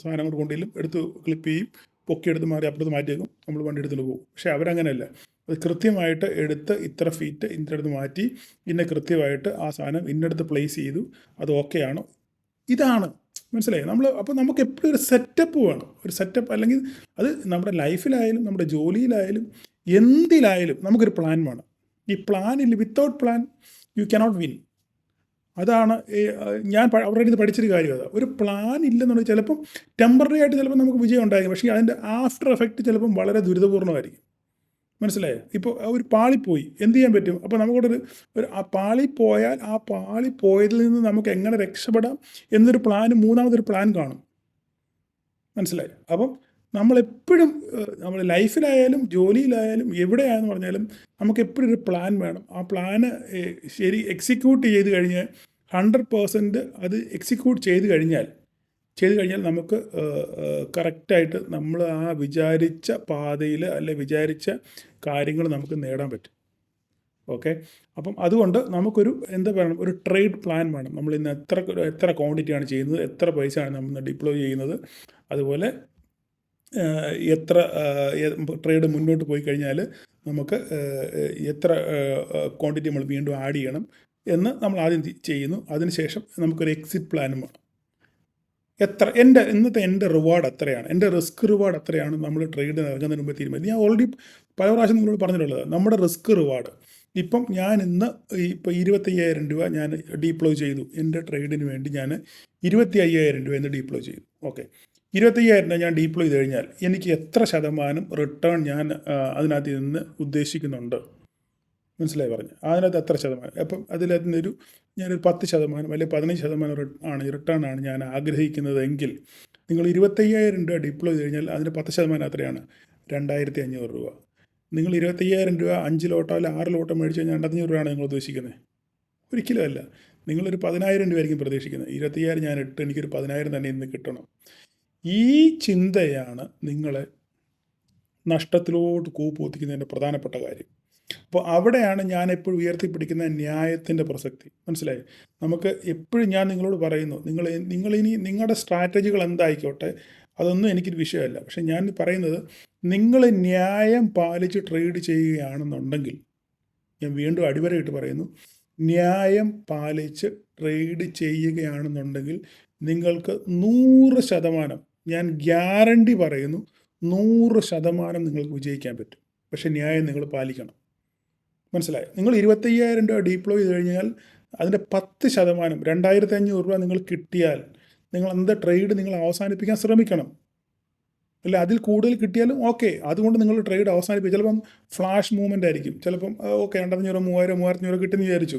സാധനം അങ്ങോട്ട് കൊണ്ടുവരും, എടുത്ത് ക്ലിപ്പ് ചെയ്യും, പൊക്കിയെടുത്ത് മാറി അപ്പുറത്ത് മാറ്റി വെക്കും, നമ്മൾ വണ്ടി എടുത്തുകൊണ്ട് പോകും. പക്ഷേ അവരങ്ങനെയല്ല, അത് കൃത്യമായിട്ട് എടുത്ത് ഇത്ര ഫീറ്റ് ഇന്നടുത്ത് മാറ്റി കൃത്യമായിട്ട് ആ സാധനം ഇന്നടുത്ത് പ്ലേസ് ചെയ്തു, അത് ഓക്കെയാണോ, ഇതാണ്. മനസ്സിലായി? അപ്പോൾ നമുക്ക് എപ്പോഴും ഒരു സെറ്റപ്പ് വേണം. ഒരു സെറ്റപ്പ്, അല്ലെങ്കിൽ അത് നമ്മുടെ ലൈഫിലായാലും നമ്മുടെ ജോലിയിലായാലും എന്തിലായാലും നമുക്കൊരു പ്ലാൻ വേണം. ഈ പ്ലാനില്ല, without plan you cannot win. അതാണ് ഞാൻ അവരുടെ ഇത് പഠിച്ചൊരു കാര്യം. അതാണ്, ഒരു പ്ലാൻ ഇല്ലെന്നുണ്ടെങ്കിൽ ചിലപ്പം ടെമ്പററി ആയിട്ട് ചിലപ്പോൾ നമുക്ക് വിജയം ഉണ്ടായിരിക്കും, പക്ഷേ അതിൻ്റെ ആഫ്റ്റർ എഫക്റ്റ് ചിലപ്പം വളരെ ദുരിതപൂർണ്ണമായിരിക്കും. മനസ്സിലായോ? ഇപ്പോൾ ഒരു പാളിപ്പോയി, എന്ത് ചെയ്യാൻ പറ്റും? അപ്പോൾ നമുക്കൊരു ആ പാളിപ്പോയാൽ ആ പാളിപ്പോയതിൽ നിന്ന് നമുക്ക് എങ്ങനെ രക്ഷപ്പെടാം എന്നൊരു മൂന്നാമതൊരു പ്ലാൻ കാണും. മനസ്സിലായി? അപ്പം നമ്മളെപ്പോഴും നമ്മൾ ലൈഫിലായാലും ജോലിയിലായാലും എവിടെയാണെന്ന് പറഞ്ഞാലും നമുക്ക് എപ്പോഴും ഒരു പ്ലാൻ വേണം. ആ പ്ലാന് എക്സിക്യൂട്ട് ചെയ്ത് കഴിഞ്ഞ് 100% അത് എക്സിക്യൂട്ട് ചെയ്ത് കഴിഞ്ഞാൽ നമുക്ക് കറക്റ്റായിട്ട് നമ്മൾ ആ വിചാരിച്ച പാതയിൽ അല്ലെ വിചാരിച്ച കാര്യങ്ങൾ നമുക്ക് നേടാൻ പറ്റും. ഓക്കെ, അപ്പം അതുകൊണ്ട് നമുക്കൊരു ഒരു ട്രേഡ് പ്ലാൻ വേണം. നമ്മൾ ഇന്ന് എത്ര ക്വാണ്ടിറ്റിയാണ് ചെയ്യുന്നത്, എത്ര പൈസയാണ് നമ്മൾ ഡിപ്ലോയ് ചെയ്യുന്നത്, അതുപോലെ എത്ര ട്രേഡ് മുന്നോട്ട് പോയി കഴിഞ്ഞാൽ നമുക്ക് എത്ര ക്വാണ്ടിറ്റി നമ്മൾ വീണ്ടും ആഡ് ചെയ്യണം എന്ന് നമ്മൾ ആദ്യം ചെയ്യുന്നു. അതിനുശേഷം നമുക്കൊരു എക്സിറ്റ് പ്ലാനും വേണം. ഇന്നത്തെ എൻ്റെ റിവാർഡ് എത്രയാണ്, എൻ്റെ റിസ്ക് റിവാർഡ് എത്രയാണ് നമ്മൾ ട്രേഡിന് ഇറങ്ങുന്നതിന് മുമ്പ് തീരുമാനിക്കും. ഞാൻ ഓൾറെഡി പല പ്രാവശ്യം നിങ്ങളോട് പറഞ്ഞിട്ടുള്ളത്, നമ്മുടെ റിസ്ക് റിവാർഡ്. ഇപ്പം ഞാൻ ഇന്ന് 25,000 രൂപ ഞാൻ ഡീപ്ലോയ് ചെയ്തു. എൻ്റെ ട്രേഡിന് വേണ്ടി ഞാൻ 25,000 രൂപ ഇന്ന് ഡീപ്ലോയ് ചെയ്തു. ഓക്കെ, 25,000 രൂപ ഞാൻ ഡീപ്ലോയ് ചെയ്ത് കഴിഞ്ഞാൽ എനിക്ക് എത്ര ശതമാനം റിട്ടേൺ ഞാൻ അതിനകത്ത് നിന്ന് ഉദ്ദേശിക്കുന്നുണ്ട്? മനസ്സിലായി പറഞ്ഞു? അതിനകത്ത് എത്ര ശതമാനം? അപ്പം അതിലൊരു ഞാനൊരു 10% അല്ലെങ്കിൽ 15% ആണ് റിട്ടേൺ ആണ് ഞാൻ ആഗ്രഹിക്കുന്നതെങ്കിൽ നിങ്ങൾ 25,000 രൂപ ഡിപ്ലോയ് ചെയ്ത് കഴിഞ്ഞാൽ അതിൻ്റെ 10% എത്രയാണ്? 2,500 രൂപ. നിങ്ങൾ 25,000 രൂപ 5 ലോട്ടോ അല്ലെങ്കിൽ 6 ലോട്ടോ മേടിച്ച് കഴിഞ്ഞാൽ 2,500 രൂപയാണ് നിങ്ങൾ ഉദ്ദേശിക്കുന്നത്? ഒരിക്കലും അല്ല. നിങ്ങളൊരു 10,000 രൂപയായിരിക്കും പ്രതീക്ഷിക്കുന്നത്. 25,000 ഞാൻ ഇട്ട് എനിക്കൊരു 10,000 തന്നെ ഇന്ന് കിട്ടണം. ഈ ചിന്തയാണ് നിങ്ങളെ നഷ്ടത്തിലോട്ട് കൂപ്പുകുത്തിക്കുന്നതിൻ്റെ പ്രധാനപ്പെട്ട കാര്യം. അപ്പോൾ അവിടെയാണ് ഞാൻ എപ്പോഴും ഉയർത്തിപ്പിടിക്കുന്ന ന്യായത്തിൻ്റെ പ്രസക്തി. മനസ്സിലായി? നമുക്ക് എപ്പോഴും ഞാൻ നിങ്ങളോട് പറയുന്നു, നിങ്ങളിനി നിങ്ങളുടെ സ്ട്രാറ്റജികൾ എന്തായിക്കോട്ടെ, അതൊന്നും എനിക്കൊരു വിഷയമല്ല. പക്ഷേ ഞാൻ പറയുന്നത്, നിങ്ങൾ ന്യായം പാലിച്ച് ട്രേഡ് ചെയ്യുകയാണെന്നുണ്ടെങ്കിൽ, ഞാൻ വീണ്ടും അടിവരയിട്ട് പറയുന്നു, ന്യായം പാലിച്ച് ട്രേഡ് ചെയ്യുകയാണെന്നുണ്ടെങ്കിൽ നിങ്ങൾക്ക് 100%, ഞാൻ ഗ്യാരണ്ടി പറയുന്നു, 100% നിങ്ങൾക്ക് വിജയിക്കാൻ പറ്റും. പക്ഷേ ന്യായം നിങ്ങൾ പാലിക്കണം. മനസ്സിലായി? നിങ്ങൾ 25,000 രൂപ ഡീപ്ലോയ് ചെയ്ത് കഴിഞ്ഞാൽ അതിൻ്റെ 10%, 2,500 രൂപ നിങ്ങൾ കിട്ടിയാൽ നിങ്ങൾ ട്രേഡ് നിങ്ങൾ അവസാനിപ്പിക്കാൻ ശ്രമിക്കണം. അല്ല, അതിൽ കൂടുതൽ കിട്ടിയാലും ഓക്കെ, അതുകൊണ്ട് നിങ്ങൾ ട്രേഡ് അവസാനിപ്പിക്കും. ചിലപ്പം ഫ്ലാഷ് മൂവ്മെൻ്റ് ആയിരിക്കും, ചിലപ്പം ഓക്കെ 2,500, 3,000, 3,500 കിട്ടുമെന്ന് വിചാരിച്ചു.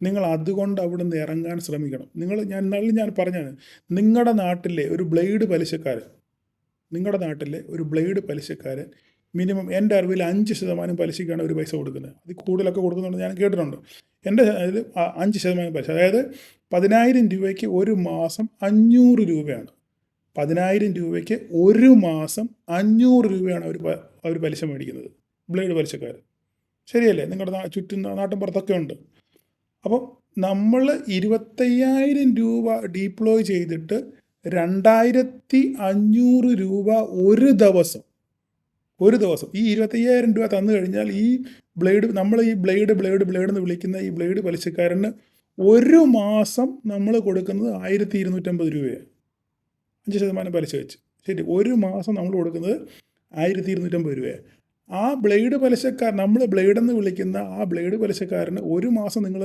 നിങ്ങൾ അതുകൊണ്ട് അവിടെ നിന്ന് ഇറങ്ങാൻ ശ്രമിക്കണം. ഞാൻ പറഞ്ഞത്, നിങ്ങളുടെ നാട്ടിലെ ഒരു ബ്ലേഡ് പലിശക്കാരൻ മിനിമം എൻ്റെ അറിവിൽ 5% പലിശയ്ക്കാണ് ഒരു പൈസ കൊടുക്കുന്നത്. അത് കൂടുതലൊക്കെ കൊടുക്കുന്നുണ്ട്, ഞാൻ കേട്ടിട്ടുണ്ട്. എൻ്റെ അതിൽ 5% പലിശ, അതായത് 10,000 രൂപയ്ക്ക് ഒരു മാസം 500 രൂപയാണ്. 10,000 രൂപയ്ക്ക് ഒരു മാസം 500 രൂപയാണ് അവർ പലിശ മേടിക്കുന്നത്. ബ്ലേഡ് പലിശക്കാർ. ശരിയല്ലേ? നിങ്ങളുടെ ചുറ്റും നാട്ടിൻ പുറത്തൊക്കെ ഉണ്ട്. അപ്പം നമ്മൾ 25,000 രൂപ ഡീപ്ലോയ് ചെയ്തിട്ട് 2,500 രൂപ ഒരു ദിവസം ഈ 25,000 രൂപ തന്നു കഴിഞ്ഞാൽ ഈ നമ്മൾ ഈ ബ്ലേഡ് എന്ന് വിളിക്കുന്ന ഈ ബ്ലേഡ് പലിശക്കാരന് ഒരു മാസം നമ്മൾ കൊടുക്കുന്നത് 1,250 രൂപയാണ്, 5% പലിശ വെച്ച്. ശരി, ഒരു മാസം നമ്മൾ കൊടുക്കുന്നത് 1,250 രൂപയാണ്. ആ ബ്ലേഡ് പലിശക്കാർ, നമ്മൾ ബ്ലേഡെന്ന് വിളിക്കുന്ന ആ ബ്ലേഡ് പലിശക്കാരന് ഒരു മാസം നിങ്ങൾ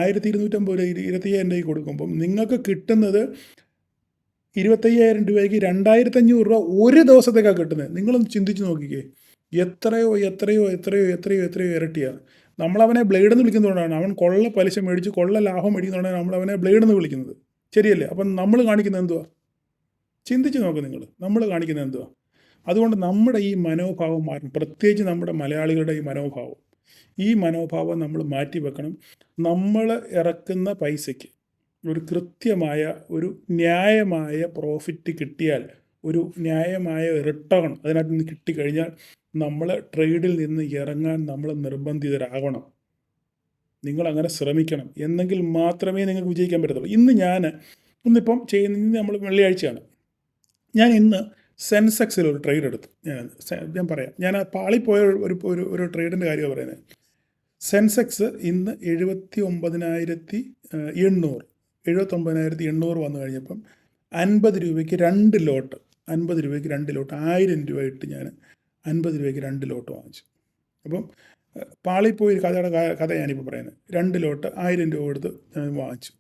1,250 രൂപ 25,000 രൂപയ്ക്ക് കൊടുക്കുമ്പം നിങ്ങൾക്ക് കിട്ടുന്നത് 25,000 രൂപയ്ക്ക് 2,500 രൂപ ഒരു ദിവസത്തേക്കാണ് കിട്ടുന്നത്. നിങ്ങളൊന്ന് ചിന്തിച്ച് നോക്കിക്കേ, എത്രയോ ഇരട്ടിയാണ്. നമ്മളവനെ ബ്ലേഡെന്ന് വിളിക്കുന്നതുകൊണ്ടാണ്, അവൻ കൊള്ള പലിശ മേടിച്ച് കൊള്ള ലാഭം മേടിക്കുന്നതുകൊണ്ടാണ് നമ്മളവനെ ബ്ലേഡെന്ന് വിളിക്കുന്നത്. ശരിയല്ലേ? അപ്പം നമ്മൾ കാണിക്കുന്നത് എന്തുവാ? ചിന്തിച്ച് നോക്ക് നിങ്ങൾ, നമ്മൾ കാണിക്കുന്നത് എന്തുവാ? അതുകൊണ്ട് നമ്മുടെ ഈ മനോഭാവം മാറണം, പ്രത്യേകിച്ച് നമ്മുടെ മലയാളികളുടെ ഈ മനോഭാവം നമ്മൾ മാറ്റി വെക്കണം. നമ്മൾ ഇറക്കുന്ന പൈസയ്ക്ക് ഒരു കൃത്യമായ ഒരു ന്യായമായ പ്രോഫിറ്റ് കിട്ടിയാൽ, ഒരു ന്യായമായ റിട്ടേൺ അതിനകത്ത് നിന്ന് കിട്ടിക്കഴിഞ്ഞാൽ നമ്മൾ ട്രേഡിൽ നിന്ന് ഇറങ്ങാൻ നമ്മൾ നിർബന്ധിതരാകണം. നിങ്ങളങ്ങനെ ശ്രമിക്കണം, എന്നെങ്കിൽ മാത്രമേ നിങ്ങൾക്ക് വിജയിക്കാൻ പറ്റത്തുള്ളൂ. ഇന്നിപ്പം ഇന്ന് നമ്മൾ വെള്ളിയാഴ്ചയാണ്. ഞാൻ ഇന്ന് സെൻസെക്സിൽ ഒരു ട്രേഡ് എടുത്തു. ഞാൻ പറയാം, ഞാൻ പാളിപ്പോയ ഒരു ട്രേഡിൻ്റെ കാര്യമാണ് പറയുന്നത്. സെൻസെക്സ് ഇന്ന് 79,800 വന്നു കഴിഞ്ഞപ്പം 50 രൂപയ്ക്ക് 2 ലോട്ട് 1,000 രൂപ ഇട്ട് ഞാൻ 50 രൂപയ്ക്ക് 2 ലോട്ട് വാങ്ങിച്ചു. അപ്പം പാളിപ്പോയി കഥ ഞാനിപ്പോൾ പറയുന്നത്. 2 ലോട്ട് 1,000 രൂപ കൊടുത്ത് ഞാൻ വാങ്ങിച്ചു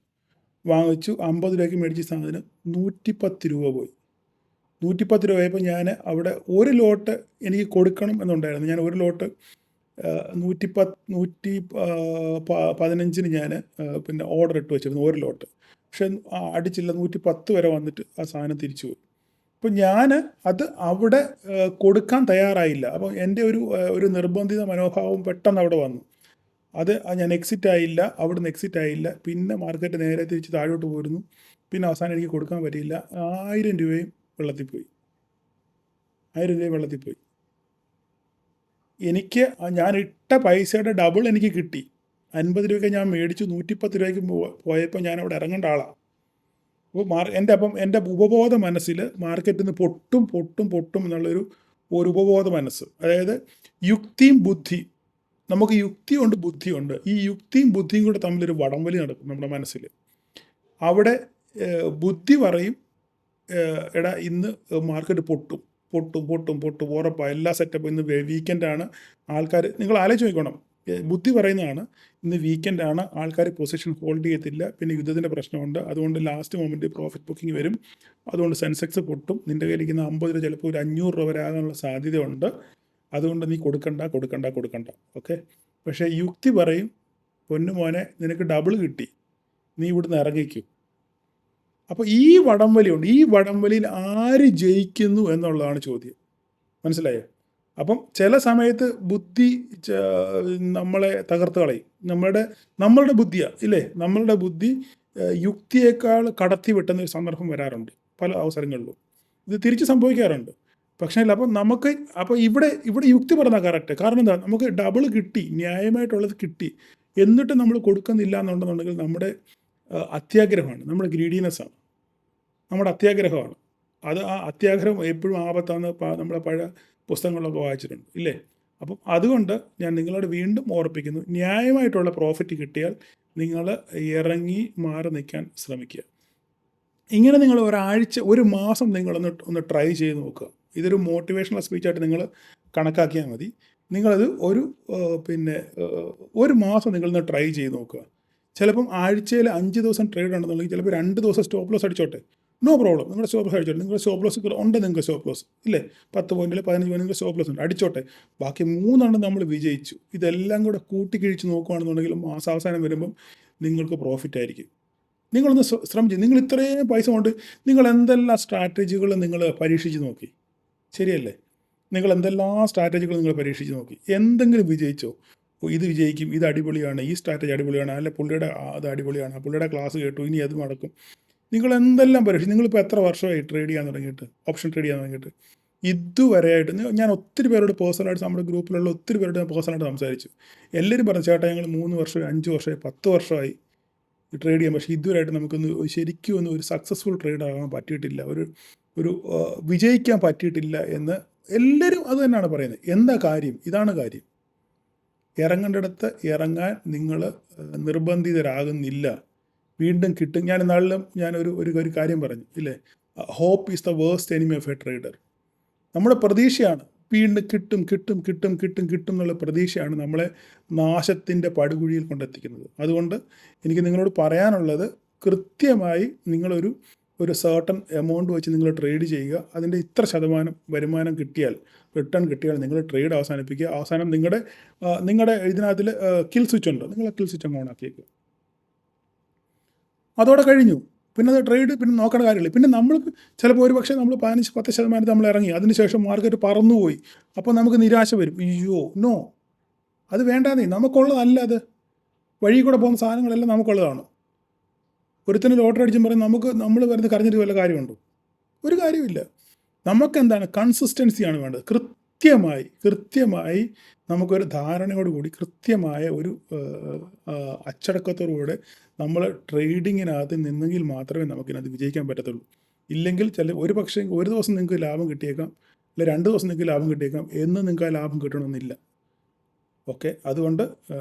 50 രൂപയ്ക്ക് മേടിച്ച സാധനം 110 രൂപ പോയി. 110 രൂപ ആയപ്പോൾ ഞാൻ അവിടെ ഒരു ലോട്ട് എനിക്ക് കൊടുക്കണം എന്നുണ്ടായിരുന്നു. ഞാൻ ഒരു ലോട്ട് 115 ഞാൻ പിന്നെ ഓർഡർ ഇട്ട് വെച്ചിരുന്നു ഒരു ലോട്ട്. പക്ഷെ അടിച്ചില്ല, 110 വരെ വന്നിട്ട് ആ സാധനം തിരിച്ചു പോയി. അപ്പോൾ ഞാൻ അത് അവിടെ കൊടുക്കാൻ തയ്യാറായില്ല. അപ്പോൾ എൻ്റെ ഒരു നിർബന്ധിത മനോഭാവം പെട്ടെന്ന് അവിടെ വന്നു. അത് ഞാൻ എക്സിറ്റ് ആയില്ല. പിന്നെ മാർക്കറ്റ് നേരെ തിരിച്ച് താഴോട്ട് പോയിരുന്നു. പിന്നെ അവസാനം എനിക്ക് കൊടുക്കാൻ പറ്റിയില്ല. 1,000 രൂപയും വെള്ളത്തിൽ പോയി. എനിക്ക് ഞാൻ ഇട്ട പൈസയുടെ ഡബിൾ എനിക്ക് കിട്ടി. 50 രൂപയ്ക്ക് ഞാൻ മേടിച്ചു, 110 രൂപയ്ക്ക് പോയപ്പോൾ ഞാൻ അവിടെ ഇറങ്ങേണ്ട ആളാണ്. അപ്പോൾ എൻ്റെ ഉപബോധ മനസ്സിൽ മാർക്കറ്റിൽ നിന്ന് പൊട്ടും എന്നുള്ളൊരു ഉപബോധ മനസ്സ്, അതായത് യുക്തിയും ബുദ്ധി, നമുക്ക് യുക്തിയുണ്ട് ബുദ്ധിയുണ്ട്. ഈ യുക്തിയും ബുദ്ധിയും കൂടെ തമ്മിലൊരു വടംവലി നടക്കും നമ്മുടെ മനസ്സിൽ. അവിടെ ബുദ്ധി പറയും, എടാ ഇന്ന് മാർക്കറ്റ് പൊട്ടും ഉറപ്പാണ്, എല്ലാ സെറ്റപ്പും ഇന്ന് വീക്കെൻഡാണ്, ആൾക്കാർ, നിങ്ങൾ ആലോചിച്ച് നോക്കണം, ബുദ്ധി പറയുന്നതാണ് ഇന്ന് വീക്കെൻഡാണ്, ആൾക്കാർ പൊസിഷൻ ഹോൾഡ് ചെയ്യത്തില്ല, പിന്നെ യുദ്ധത്തിൻ്റെ പ്രശ്നമുണ്ട്, അതുകൊണ്ട് ലാസ്റ്റ് മൊമെൻറ്റ് പ്രോഫിറ്റ് ബുക്കിംഗ് വരും, അതുകൊണ്ട് സെൻസെക്സ് പൊട്ടും, നിൻ്റെ കയ്യിലിരിക്കുന്ന 50 രൂപ ചിലപ്പോൾ ഒരു 500 രൂപ വരെ ആകാനുള്ള സാധ്യതയുണ്ട്, അതുകൊണ്ട് നീ കൊടുക്കണ്ട. ഓക്കെ. പക്ഷേ യുക്തി പറയും, പൊന്നു മോനെ നിനക്ക് ഡബിൾ കിട്ടി, നീ ഇവിടുന്ന് ഇറങ്ങിക്കും. അപ്പോൾ ഈ വടംവലിയുണ്ട്. ഈ വടംവലിയിൽ ആര് ജയിക്കുന്നു എന്നുള്ളതാണ് ചോദ്യം. മനസ്സിലായോ? അപ്പം ചില സമയത്ത് ബുദ്ധി നമ്മളെ തകർത്ത് കളയും. നമ്മളുടെ ബുദ്ധിയാണ് ഇല്ലേ, നമ്മളുടെ ബുദ്ധി യുക്തിയേക്കാൾ കടത്തി വെട്ടുന്ന ഒരു സന്ദർഭം വരാറുണ്ട് പല അവസരങ്ങളിലും. ഇത് തിരിച്ച് സംഭവിക്കാറുണ്ട്. പക്ഷേ അപ്പോൾ ഇവിടെ യുക്തി പറഞ്ഞാൽ കറക്റ്റ്. കാരണം എന്താ, നമുക്ക് ഡബിൾ കിട്ടി, ന്യായമായിട്ടുള്ളത് കിട്ടി, എന്നിട്ട് നമ്മൾ കൊടുക്കുന്നില്ല എന്നുണ്ടെന്നുണ്ടെങ്കിൽ നമ്മുടെ അത്യാഗ്രഹമാണ്, നമ്മുടെ ഗ്രീഡിനെസ്സാണ്, നമ്മുടെ അത്യാഗ്രഹമാണ്. ആ അത്യാഗ്രഹം എപ്പോഴും ആപത്താന്ന് നമ്മുടെ പഴയ പുസ്തകങ്ങളിലൊക്കെ വായിച്ചിട്ടുണ്ട് ഇല്ലേ. അപ്പം അതുകൊണ്ട് ഞാൻ നിങ്ങളോട് വീണ്ടും ഓർപ്പിക്കുന്നു, ന്യായമായിട്ടുള്ള പ്രോഫിറ്റ് കിട്ടിയാൽ നിങ്ങൾ ഇറങ്ങി മാറി നിൽക്കാൻ ശ്രമിക്കുക. ഇങ്ങനെ നിങ്ങൾ ഒരു മാസം നിങ്ങളൊന്ന് ട്രൈ ചെയ്ത് നോക്കുക. ഇതൊരു മോട്ടിവേഷണൽ സ്പീച്ചായിട്ട് നിങ്ങൾ കണക്കാക്കിയാൽ മതി. നിങ്ങളത് ഒരു മാസം നിങ്ങളൊന്ന് ട്രൈ ചെയ്ത് നോക്കുക. ചിലപ്പം ആഴ്ചയിൽ 5 ദിവസം ട്രേഡ് ഉണ്ടെന്നുണ്ടെങ്കിൽ ചിലപ്പോൾ 2 ദിവസം സ്റ്റോപ്പ് ലോസ് അടിച്ചോട്ടെ, നോ പ്രോബ്ലം. നിങ്ങളുടെ സ്റ്റോപ്പ് ലോസ് അടിച്ചോട്ടെ. നിങ്ങളുടെ സ്റ്റോപ്പ് ലോസ് ഉണ്ട്, നിങ്ങൾക്ക് സ്റ്റോപ്പ് ലോസ് ഇല്ലേ, 10 പോയിന്റിൽ 15 പോയിന്റ് നിങ്ങൾക്ക് സ്റ്റോപ്പ് ലോസ് ഉണ്ട്, അടിച്ചോട്ടെ. ബാക്കി 3 നമ്മൾ വിജയിച്ചു. ഇതെല്ലാം കൂടെ കൂട്ടിക്കിഴിച്ച് നോക്കുകയാണെന്നുണ്ടെങ്കിൽ മാസാവസാനം വരുമ്പം നിങ്ങൾക്ക് പ്രോഫിറ്റ് ആയിരിക്കും. നിങ്ങളൊന്ന് ശ്രമിച്ചു. നിങ്ങൾ ഇത്രയും പൈസ കൊണ്ട് നിങ്ങൾ എന്തെല്ലാം സ്ട്രാറ്റജികൾ നിങ്ങൾ പരീക്ഷിച്ച് നോക്കി, ശരിയല്ലേ? നിങ്ങൾ എന്തെല്ലാം സ്ട്രാറ്റജികൾ നിങ്ങൾ പരീക്ഷിച്ച് നോക്കി, എന്തെങ്കിലും വിജയിച്ചോ? ഇത് വിജയിക്കും, ഇത് അടിപൊളിയാണ്, ഈ സ്ട്രാറ്റജി അടിപൊളിയാണ്, അല്ല പുള്ളിയുടെ അത് അടിപൊളിയാണ്, പുള്ളിയുടെ ക്ലാസ് കേട്ടു, ഇനി അത് നടക്കും. നിങ്ങൾ എന്തെല്ലാം പരീക്ഷിച്ചു? നിങ്ങളിപ്പോൾ എത്ര വർഷമായി ട്രേഡ് ചെയ്യാൻ തുടങ്ങിയിട്ട്, ഓപ്ഷൻ ട്രേഡ് ചെയ്യാൻ തുടങ്ങിയിട്ട്? ഇതുവരെയായിട്ട് ഞാൻ ഒത്തിരി പേരോട് പേഴ്സണലായിട്ട് നമ്മുടെ ഗ്രൂപ്പിലുള്ള ഒത്തിരി പേരോട് ഞാൻ പേഴ്സണലായിട്ട് സംസാരിച്ചു. എല്ലാവരും പറഞ്ഞു ചേട്ടാ ഞങ്ങൾ 3 വർഷമായി 5 വർഷമായി 10 വർഷമായി ട്രേഡ് ചെയ്യാൻ, പക്ഷേ ഇതുവരെയായിട്ട് നമുക്കൊന്ന് ശരിക്കും ഒന്ന് ഒരു സക്സസ്ഫുൾ ട്രേഡർ ആകാൻ പറ്റിയിട്ടില്ല, ഒരു വിജയിക്കാൻ പറ്റിയിട്ടില്ല എന്ന് എല്ലാവരും അത് തന്നെയാണ് പറയുന്നത്. എന്താ കാര്യം? ഇതാണ് കാര്യം. ഇറങ്ങേണ്ടിടത്ത് ഇറങ്ങാൻ നിങ്ങൾ നിർബന്ധിതരാകുന്നില്ല. വീണ്ടും കിട്ടും. ഞാൻ ഇന്നാളിലും ഒരു കാര്യം പറഞ്ഞു ഇല്ലേ, hope is the worst enemy of a trader. നമ്മുടെ പ്രതീക്ഷയാണ് വീണ്ടും കിട്ടും എന്നുള്ള പ്രതീക്ഷയാണ് നമ്മളെ നാശത്തിൻ്റെ പടുകുഴിയിൽ കൊണ്ടെത്തിക്കുന്നത്. അതുകൊണ്ട് എനിക്ക് നിങ്ങളോട് പറയാനുള്ളത്, കൃത്യമായി നിങ്ങളൊരു സർട്ടൺ എമൗണ്ട് വെച്ച് നിങ്ങൾ ട്രേഡ് ചെയ്യുക. അതിൻ്റെ ഇത്ര ശതമാനം വരുമാനം കിട്ടിയാൽ, റിട്ടേൺ കിട്ടിയാൽ നിങ്ങൾ ട്രേഡ് അവസാനിപ്പിക്കുക. അവസാനം നിങ്ങളുടെ ഇതിനകത്തിൽ കിൽ സ്വിച്ച് ഉണ്ട്, നിങ്ങൾ കിൽ സ്വിച്ച് അങ്ങ് ഓണാക്കിയേക്കുക. അതോടെ കഴിഞ്ഞു. പിന്നെ അത് ട്രേഡ് പിന്നെ നോക്കേണ്ട കാര്യമില്ല. പിന്നെ നമ്മൾ ചിലപ്പോൾ ഒരു പക്ഷേ നമ്മൾ 15-10% നമ്മൾ ഇറങ്ങി, അതിനുശേഷം മാർക്കറ്റ് പറന്നുപോയി. അപ്പോൾ നമുക്ക് നിരാശ വരും. അയ്യോ നോ, അത് വേണ്ടാന്നേ, നമുക്കുള്ളതല്ല അത്. വഴി കൂടെ പോകുന്ന സാധനങ്ങളെല്ലാം നമുക്കുള്ളതാണ്. ഒരുത്തിന് ലോട്ടറി അടിച്ചും പറയും നമ്മൾ വരുന്ന കരഞ്ഞിട്ട് വല്ല കാര്യമുണ്ടോ? ഒരു കാര്യമില്ല. നമുക്കെന്താണ്? കൺസിസ്റ്റൻസിയാണ് വേണ്ടത്. കൃത്യമായി നമുക്കൊരു ധാരണയോടുകൂടി കൃത്യമായ ഒരു അച്ചടക്കത്തോടുകൂടെ നമ്മൾ ട്രേഡിങ്ങിനകത്ത് നിന്നെങ്കിൽ മാത്രമേ നമുക്കിനകത്ത് വിജയിക്കാൻ പറ്റത്തുള്ളൂ. ഇല്ലെങ്കിൽ ഒരു പക്ഷേ ഒരു ദിവസം നിങ്ങൾക്ക് ലാഭം കിട്ടിയേക്കാം, അല്ല 2 ദിവസം നിങ്ങൾക്ക് ലാഭം കിട്ടിയേക്കാം, എന്ന് നിങ്ങൾക്ക് ആ ലാഭം കിട്ടണമെന്നില്ല. ഓക്കെ, അതുകൊണ്ട്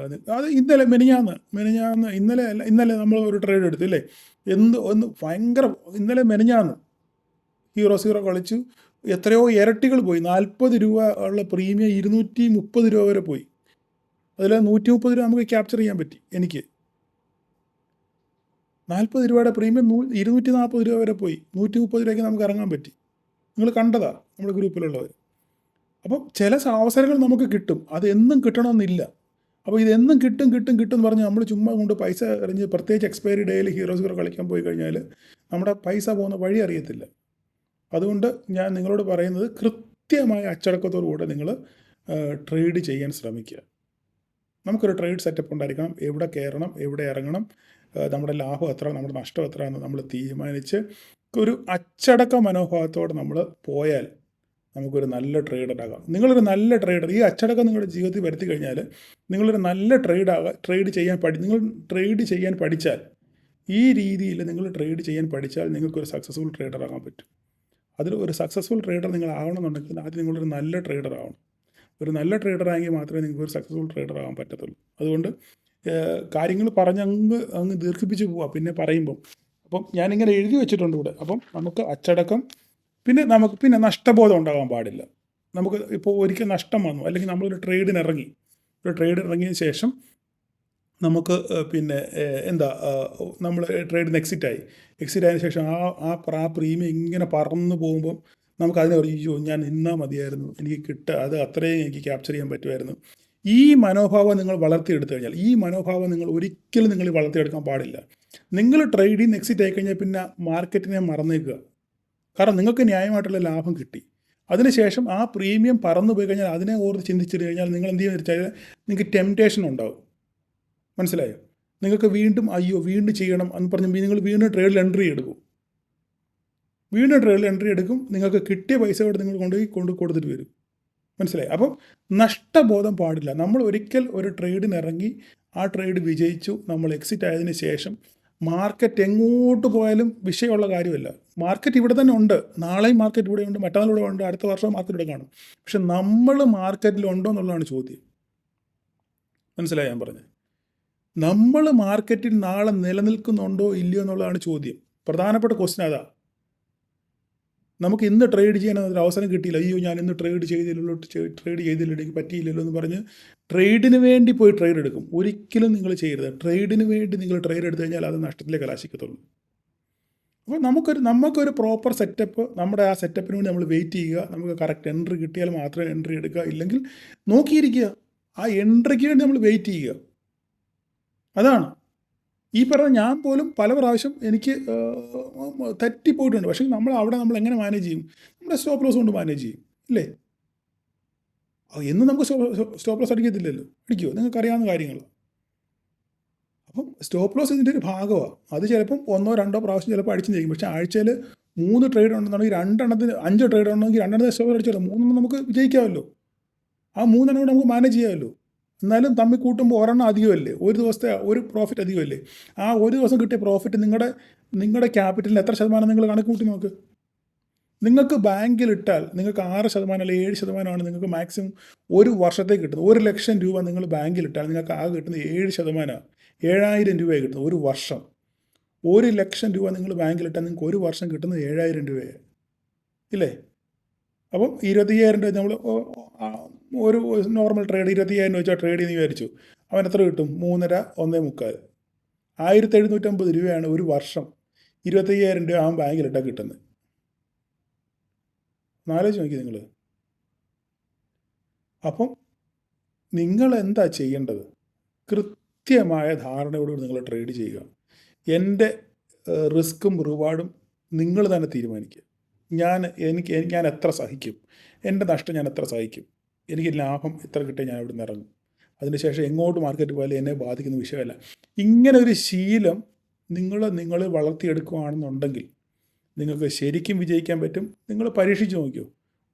അത് ഇന്നലെ നമ്മൾ ഒരു ട്രേഡ് എടുത്തു ഇല്ലേ, ഭയങ്കര ഇന്നലെ മെനഞ്ഞാന്ന് ഹീറോ കളിച്ചു, എത്രയോ ഇരട്ടികൾ പോയി. 40 രൂപ ഉള്ള പ്രീമിയം 230 രൂപ വരെ പോയി. അതിൽ 130 രൂപ നമുക്ക് ക്യാപ്ചർ ചെയ്യാൻ പറ്റി. എനിക്ക് 40 രൂപയുടെ പ്രീമിയം 240 രൂപ വരെ പോയി. 130 രൂപയ്ക്ക് നമുക്ക് ഇറങ്ങാൻ പറ്റി. നിങ്ങൾ കണ്ടതാ നമ്മുടെ ഗ്രൂപ്പിലുള്ളവർ. അപ്പം ചില അവസരങ്ങൾ നമുക്ക് കിട്ടും, അത് എന്നും കിട്ടണമെന്നില്ല. അപ്പോൾ ഇതെന്നും കിട്ടും എന്ന് പറഞ്ഞ് നമ്മൾ ചുമ്മാ കൊണ്ട് പൈസ എറിഞ്ഞ്, പ്രത്യേകിച്ച് എക്സ്പയറി ഡേയിൽ ഹീറോ കളിക്കാൻ പോയി കഴിഞ്ഞാൽ നമ്മുടെ പൈസ പോകുന്ന വഴി അറിയത്തില്ല. അതുകൊണ്ട് ഞാൻ നിങ്ങളോട് പറയുന്നത്, കൃത്യമായ അച്ചടക്കത്തോടുകൂടെ നിങ്ങൾ ട്രേഡ് ചെയ്യാൻ ശ്രമിക്കുക. നമുക്കൊരു ട്രേഡ് സെറ്റപ്പ് ഉണ്ടായിരിക്കണം. എവിടെ കയറണം, എവിടെ ഇറങ്ങണം, നമ്മുടെ ലാഭം എത്ര, നമ്മുടെ നഷ്ടം എത്ര എന്ന് നമ്മൾ തീരുമാനിച്ച് ഒരു അച്ചടക്ക മനോഭാവത്തോടെ നമ്മൾ പോയാൽ നമുക്കൊരു നല്ല ട്രേഡറാകാം. നിങ്ങളൊരു നല്ല ട്രേഡർ, ഈ അച്ചടക്കം നിങ്ങളുടെ ജീവിതത്തിൽ വരുത്തി കഴിഞ്ഞാൽ നിങ്ങളൊരു നല്ല നിങ്ങൾ ട്രേഡ് ചെയ്യാൻ പഠിച്ചാൽ, ഈ രീതിയിൽ നിങ്ങൾ ട്രേഡ് ചെയ്യാൻ പഠിച്ചാൽ നിങ്ങൾക്കൊരു സക്സസ്ഫുൾ ട്രേഡറാകാൻ പറ്റും. അതിൽ ഒരു സക്സസ്ഫുൾ ട്രേഡർ നിങ്ങൾ ആവണമെന്നുണ്ടെങ്കിൽ ആദ്യം നിങ്ങളൊരു നല്ല ട്രേഡർ ആവണം. ഒരു നല്ല ട്രേഡറായെങ്കിൽ മാത്രമേ നിങ്ങൾക്ക് ഒരു സക്സസ്ഫുൾ ട്രേഡർ ആകാൻ പറ്റത്തുള്ളൂ. അതുകൊണ്ട് കാര്യങ്ങൾ അങ്ങ് ദീർഘിപ്പിച്ച് പോവാം പിന്നെ പറയുമ്പം. അപ്പം ഞാനിങ്ങനെ എഴുതി വെച്ചിട്ടുണ്ട് ഇവിടെ. അപ്പം നമുക്ക് അച്ചടക്കം, പിന്നെ നഷ്ടബോധം ഉണ്ടാകാൻ പാടില്ല. നമുക്ക് ഇപ്പോൾ ഒരിക്കൽ നഷ്ടം വന്നു, അല്ലെങ്കിൽ നമ്മളൊരു ട്രേഡിന് ഇറങ്ങിയതിന് ശേഷം നമുക്ക് നമ്മൾ ട്രേഡിന് എക്സിറ്റ് ആയതിനു ശേഷം ആ പ്രീമിയം ഇങ്ങനെ പറന്നു പോകുമ്പം നമുക്ക് അതിനെ അയ്യോ ഞാൻ നിന്നാൽ മതിയായിരുന്നു, എനിക്ക് അത് അത്രയും എനിക്ക് ക്യാപ്ചർ ചെയ്യാൻ പറ്റുമായിരുന്നു. ഈ മനോഭാവം നിങ്ങൾ വളർത്തിയെടുത്തു കഴിഞ്ഞാൽ, ഈ മനോഭാവം നിങ്ങൾ ഒരിക്കലും വളർത്തിയെടുക്കാൻ പാടില്ല. നിങ്ങൾ ട്രേഡിൽ നിന്ന് എക്സിറ്റ് ആയിക്കഴിഞ്ഞാൽ പിന്നെ മാർക്കറ്റിനെ മറന്നേക്കുക. കാരണം നിങ്ങൾക്ക് ന്യായമായിട്ടുള്ള ലാഭം കിട്ടി. അതിനുശേഷം ആ പ്രീമിയം പറന്നു പോയി കഴിഞ്ഞാൽ അതിനെ ഓർത്ത് ചിന്തിച്ചിട്ട് കഴിഞ്ഞാൽ നിങ്ങൾ എന്ത് ചെയ്യുന്ന വെച്ചാൽ നിങ്ങൾക്ക് ടെംപ്റ്റേഷൻ ഉണ്ടാവും. മനസ്സിലായോ? നിങ്ങൾക്ക് വീണ്ടും ചെയ്യണം എന്ന് പറഞ്ഞ് നിങ്ങൾ വീണ്ടും ട്രേഡിൽ എൻട്രി എടുക്കും. നിങ്ങൾക്ക് കിട്ടിയ പൈസ കൊണ്ട് നിങ്ങൾ കൊടുത്തിട്ട് വരും. മനസ്സിലായി? അപ്പം നഷ്ടബോധം പാടില്ല. നമ്മൾ ഒരിക്കൽ ഒരു ട്രേഡിന് ഇറങ്ങി, ആ ട്രേഡ് വിജയിച്ചു, നമ്മൾ എക്സിറ്റ് ആയതിനു ശേഷം മാർക്കറ്റ് എങ്ങോട്ട് പോയാലും വിഷയമുള്ള കാര്യമല്ല. മാർക്കറ്റ് ഇവിടെ തന്നെ ഉണ്ട്, നാളെയും മാർക്കറ്റ് ഇവിടെ ഉണ്ട്, മറ്റന്നാളിവിടെ ഉണ്ട്, അടുത്ത വർഷം മാർക്കറ്റ് ഇവിടെ കാണും. പക്ഷെ നമ്മൾ മാർക്കറ്റിലുണ്ടോ എന്നുള്ളതാണ് ചോദ്യം. മനസ്സിലായി ഞാൻ പറഞ്ഞത്? നമ്മൾ മാർക്കറ്റിൽ നാളെ നിലനിൽക്കുന്നുണ്ടോ ഇല്ലയോ എന്നുള്ളതാണ് ചോദ്യം. പ്രധാനപ്പെട്ട ക്വസ്റ്റ്യൻ അതാ. നമുക്ക് ഇന്ന് ട്രേഡ് ചെയ്യാൻ ഒരു അവസരം കിട്ടിയില്ല, അയ്യോ ഞാൻ ഇന്ന് ട്രേഡ് ചെയ്തില്ലല്ലോ എനിക്ക് പറ്റിയില്ലല്ലോ എന്ന് പറഞ്ഞ് ട്രേഡിന് വേണ്ടി പോയി ട്രേഡ് എടുക്കും. ഒരിക്കലും നിങ്ങൾ ചെയ്യരുത്. ട്രേഡിന് വേണ്ടി നിങ്ങൾ ട്രേഡ് എടുത്തു കഴിഞ്ഞാൽ അത് നഷ്ടത്തിലേക്ക് കലാശിക്കത്തുള്ളൂ. അപ്പോൾ നമുക്കൊരു പ്രോപ്പർ സെറ്റപ്പ്, നമ്മുടെ ആ സെറ്റപ്പിന് വേണ്ടി നമ്മൾ വെയിറ്റ് ചെയ്യുക. നമുക്ക് കറക്റ്റ് എൻട്രി കിട്ടിയാൽ മാത്രമേ എൻട്രി എടുക്കുക, ഇല്ലെങ്കിൽ നോക്കിയിരിക്കുക. ആ എൻട്രിക്ക് വേണ്ടി നമ്മൾ വെയിറ്റ് ചെയ്യുക. അതാണ് ഈ പറഞ്ഞ. ഞാൻ പോലും പല പ്രാവശ്യം എനിക്ക് തെറ്റിപ്പോയിട്ടുണ്ട്. പക്ഷേ നമ്മൾ എങ്ങനെ മാനേജ് ചെയ്യും? നമ്മുടെ സ്റ്റോപ്പ് ലോസ് കൊണ്ട് മാനേജ് ചെയ്യും, ഇല്ലേ? എന്നും നമുക്ക് സ്റ്റോപ്പ് ലോസ് അടിക്കത്തില്ലല്ലോ. അടിക്കുമോ? നിങ്ങൾക്കറിയാവുന്ന കാര്യങ്ങൾ. അപ്പം സ്റ്റോപ്പ് ലോസ് ഇതിൻ്റെ ഒരു ഭാഗമാണ്. അത് ചിലപ്പം 1-2 പ്രാവശ്യം ചിലപ്പോൾ അടിച്ചു ചെയ്യും. പക്ഷേ ആഴ്ചയിൽ 3 ട്രേഡ് ഉണ്ടെന്നുണ്ടെങ്കിൽ 2 5 ട്രേഡ് ഉണ്ടെങ്കിൽ 2 സ്റ്റോപ്പ് അടിച്ചല്ലോ, 3 നമുക്ക് വിജയിക്കാമല്ലോ. ആ 3 കൂടെ നമുക്ക് മാനേജ് ചെയ്യാമല്ലോ. എന്നാലും തമ്മിൽ കൂട്ടുമ്പോൾ ഒരെണ്ണം അധികമല്ലേ, ഒരു ദിവസത്തെ ഒരു പ്രോഫിറ്റ് അധികമല്ലേ. ആ ഒരു ദിവസം കിട്ടിയ പ്രോഫിറ്റ് നിങ്ങളുടെ ക്യാപിറ്റലിന് എത്ര ശതമാനം നിങ്ങൾ കണക്ക് കൂട്ടി നോക്ക്. നിങ്ങൾക്ക് ബാങ്കിലിട്ടാൽ നിങ്ങൾക്ക് 6% അല്ലെങ്കിൽ 7% നിങ്ങൾക്ക് മാക്സിമം ഒരു വർഷത്തേക്ക് കിട്ടുന്നത്. 1 ലക്ഷം രൂപ നിങ്ങൾ ബാങ്കിലിട്ടാൽ നിങ്ങൾക്ക് ആകെ കിട്ടുന്നത് 7%. 7000 രൂപയാണ് കിട്ടുന്നത് ഒരു വർഷം. 1 ലക്ഷം രൂപ നിങ്ങൾ ബാങ്കിലിട്ടാൽ നിങ്ങൾക്ക് ഒരു വർഷം കിട്ടുന്നത് 7000 രൂപയാണ്, ഇല്ലേ? അപ്പം 25,000 രൂപ നമ്മൾ ഒരു നോർമൽ ട്രേഡ് 25,000 വെച്ചാൽ ട്രേഡ് ചെയ്യുന്ന വിചാരിച്ചു, അവൻ എത്ര കിട്ടും? 3.5 1.25 1750 രൂപയാണ് ഒരു വർഷം. 25,000 രൂപ അവൻ ബാങ്കിലിട്ടാൽ കിട്ടുന്നത്. ആലോചിച്ച് നോക്കി നിങ്ങൾ. അപ്പം നിങ്ങൾ എന്താ ചെയ്യേണ്ടത്? കൃത്യമായ ധാരണയോടുകൂടി നിങ്ങൾ ട്രേഡ് ചെയ്യുക. എൻ്റെ റിസ്ക്കും റിവാർഡും നിങ്ങൾ തന്നെ തീരുമാനിക്കുക. ഞാൻ എത്ര സഹിക്കും, എൻ്റെ നഷ്ടം ഞാൻ എത്ര സഹിക്കും, എനിക്ക് ലാഭം എത്ര കിട്ടിയാൽ ഞാൻ ഇവിടെ നിന്ന് ഇറങ്ങും, അതിനുശേഷം എങ്ങോട്ട് മാർക്കറ്റ് പോയാലും എന്നെ ബാധിക്കുന്ന വിഷയമല്ല. ഇങ്ങനെ ഒരു ശീലം നിങ്ങൾ വളർത്തിയെടുക്കുകയാണെന്നുണ്ടെങ്കിൽ നിങ്ങൾക്ക് ശരിക്കും വിജയിക്കാൻ പറ്റും. നിങ്ങൾ പരീക്ഷിച്ച് നോക്കിയോ.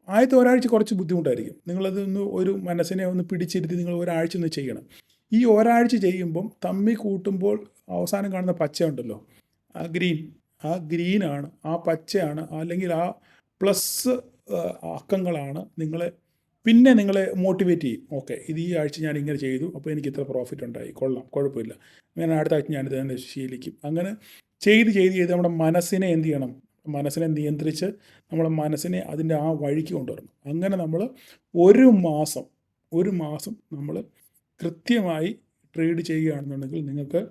ആദ്യത്തെ ഒരാഴ്ച കുറച്ച് ബുദ്ധിമുട്ടായിരിക്കും. നിങ്ങളതൊന്ന് ഒരു മനസ്സിനെ ഒന്ന് പിടിച്ചിരുത്തി നിങ്ങൾ ഒരാഴ്ച ഒന്ന് ചെയ്യണം. ഈ ഒരാഴ്ച ചെയ്യുമ്പം തമ്മിൽ കൂട്ടുമ്പോൾ അവസാനം കാണുന്ന പച്ച ഉണ്ടല്ലോ, ആ ഗ്രീനാണ്, ആ പച്ചയാണ്, അല്ലെങ്കിൽ ആ പ്ലസ് അക്കങ്ങളാണ് നിങ്ങളെ മോട്ടിവേറ്റ് ചെയ്യും. ഓക്കെ, ഇത് ഈ ആഴ്ച ഞാൻ ഇങ്ങനെ ചെയ്തു, അപ്പോൾ എനിക്ക് ഇത്ര പ്രോഫിറ്റ് ഉണ്ടായി, കൊള്ളാം, കുഴപ്പമില്ല, അങ്ങനെ അടുത്ത ആഴ്ച ഞാനിത് തന്നെ ശീലിക്കും. അങ്ങനെ ചെയ്ത് നമ്മുടെ മനസ്സിനെ എന്ത് ചെയ്യണം? മനസ്സിനെ നിയന്ത്രിച്ച് നമ്മളെ മനസ്സിനെ അതിൻ്റെ ആ വഴിക്ക് കൊണ്ടുവരണം. അങ്ങനെ നമ്മൾ ഒരു മാസം നമ്മൾ കൃത്യമായി ട്രേഡ് ചെയ്യുകയാണെന്നുണ്ടെങ്കിൽ നിങ്ങൾക്ക്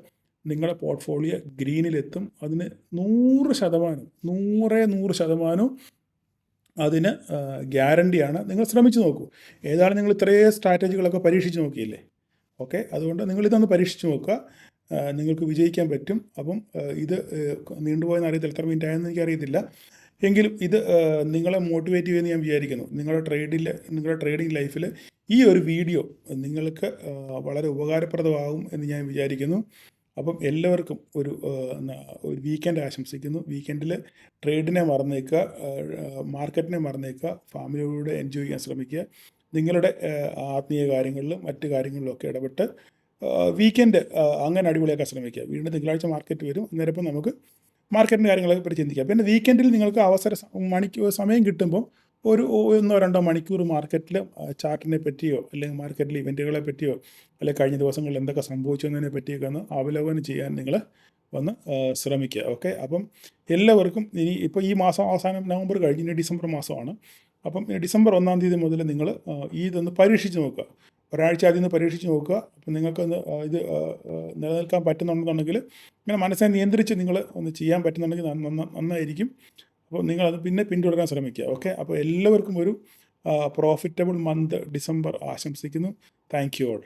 നിങ്ങളുടെ പോർട്ട്ഫോളിയോ ഗ്രീനിലെത്തും. അതിന് 100% അതിന് ഗ്യാരണ്ടിയാണ്. നിങ്ങൾ ശ്രമിച്ചു നോക്കൂ. ഏതായാലും നിങ്ങൾ ഇത്രയും സ്ട്രാറ്റജികളൊക്കെ പരീക്ഷിച്ച് നോക്കിയില്ലേ? ഓക്കെ, അതുകൊണ്ട് നിങ്ങളിതൊന്ന് പരീക്ഷിച്ച് നോക്കുക. നിങ്ങൾക്ക് വിജയിക്കാൻ പറ്റും. അപ്പം ഇത് നീണ്ടുപോയെന്ന് അറിയത്തില്ല, എത്ര മിനിറ്റ് ആയെന്ന് എനിക്കറിയത്തില്ല. എങ്കിലും ഇത് നിങ്ങളെ മോട്ടിവേറ്റ് ചെയ്യുമെന്ന് ഞാൻ വിചാരിക്കുന്നു. നിങ്ങളുടെ ട്രേഡിംഗ് ലൈഫിൽ ഈ ഒരു വീഡിയോ നിങ്ങൾക്ക് വളരെ ഉപകാരപ്രദമാകും എന്ന് ഞാൻ വിചാരിക്കുന്നു. അപ്പം എല്ലാവർക്കും ഒരു വീക്കെൻഡ് ആശംസിക്കുന്നു. വീക്കെൻഡിൽ ട്രേഡിനെ മറന്നേക്കുക, മാർക്കറ്റിനെ മറന്നേക്കുക, ഫാമിലിയോടെ എൻജോയ് ചെയ്യാൻ ശ്രമിക്കുക. നിങ്ങളുടെ ആത്മീയ കാര്യങ്ങളിലും മറ്റു കാര്യങ്ങളിലൊക്കെ ഇടപെട്ട് വീക്കെൻഡ് അങ്ങനെ അടിപൊളിയാക്കാൻ ശ്രമിക്കുക. വീണ്ടും തിങ്കളാഴ്ച മാർക്കറ്റ് വരും. അന്നേരം ഇപ്പം നമുക്ക് മാർക്കറ്റിൻ്റെ കാര്യങ്ങളൊക്കെ പറ്റി ചിന്തിക്കാം. പിന്നെ വീക്കെൻഡിൽ നിങ്ങൾക്ക് സമയം കിട്ടുമ്പോൾ ഒരു 1-2 മണിക്കൂർ മാർക്കറ്റിൽ ചാർട്ടിനെ പറ്റിയോ അല്ലെങ്കിൽ മാർക്കറ്റിലെ ഇവൻറ്റുകളെ പറ്റിയോ അല്ലെങ്കിൽ കഴിഞ്ഞ ദിവസങ്ങളിൽ എന്തൊക്കെ സംഭവിച്ചു എന്നതിനെ പറ്റിയൊക്കെ ഒന്ന് അവലോകനം ചെയ്യാൻ നിങ്ങൾ ഒന്ന് ശ്രമിക്കുക. ഓക്കെ, അപ്പം എല്ലാവർക്കും ഇപ്പോൾ ഈ മാസം അവസാനം നവംബർ കഴിഞ്ഞ് ഡിസംബർ മാസമാണ്. അപ്പം ഡിസംബർ 1-ാം തീയതി മുതൽ നിങ്ങൾ ഇതൊന്ന് പരീക്ഷിച്ച് നോക്കുക. ഒരാഴ്ച ആദ്യം ഒന്ന് പരീക്ഷിച്ച് നോക്കുക. അപ്പം നിങ്ങൾക്കൊന്ന് ഇത് നിലനിൽക്കാൻ പറ്റുന്നുണ്ടെന്നുണ്ടെങ്കിൽ ഇങ്ങനെ മനസ്സിനെ നിയന്ത്രിച്ച് നിങ്ങൾ ഒന്ന് ചെയ്യാൻ പറ്റുന്നുണ്ടെങ്കിൽ നന്നായിരിക്കും. അപ്പോൾ നിങ്ങളത് പിന്നെ പിന്തുടരാൻ ശ്രമിക്കുക. ഓക്കെ, അപ്പോൾ എല്ലാവർക്കും ഒരു പ്രോഫിറ്റബിൾ മന്ത് ഡിസംബർ ആശംസിക്കുന്നു. Thank you all.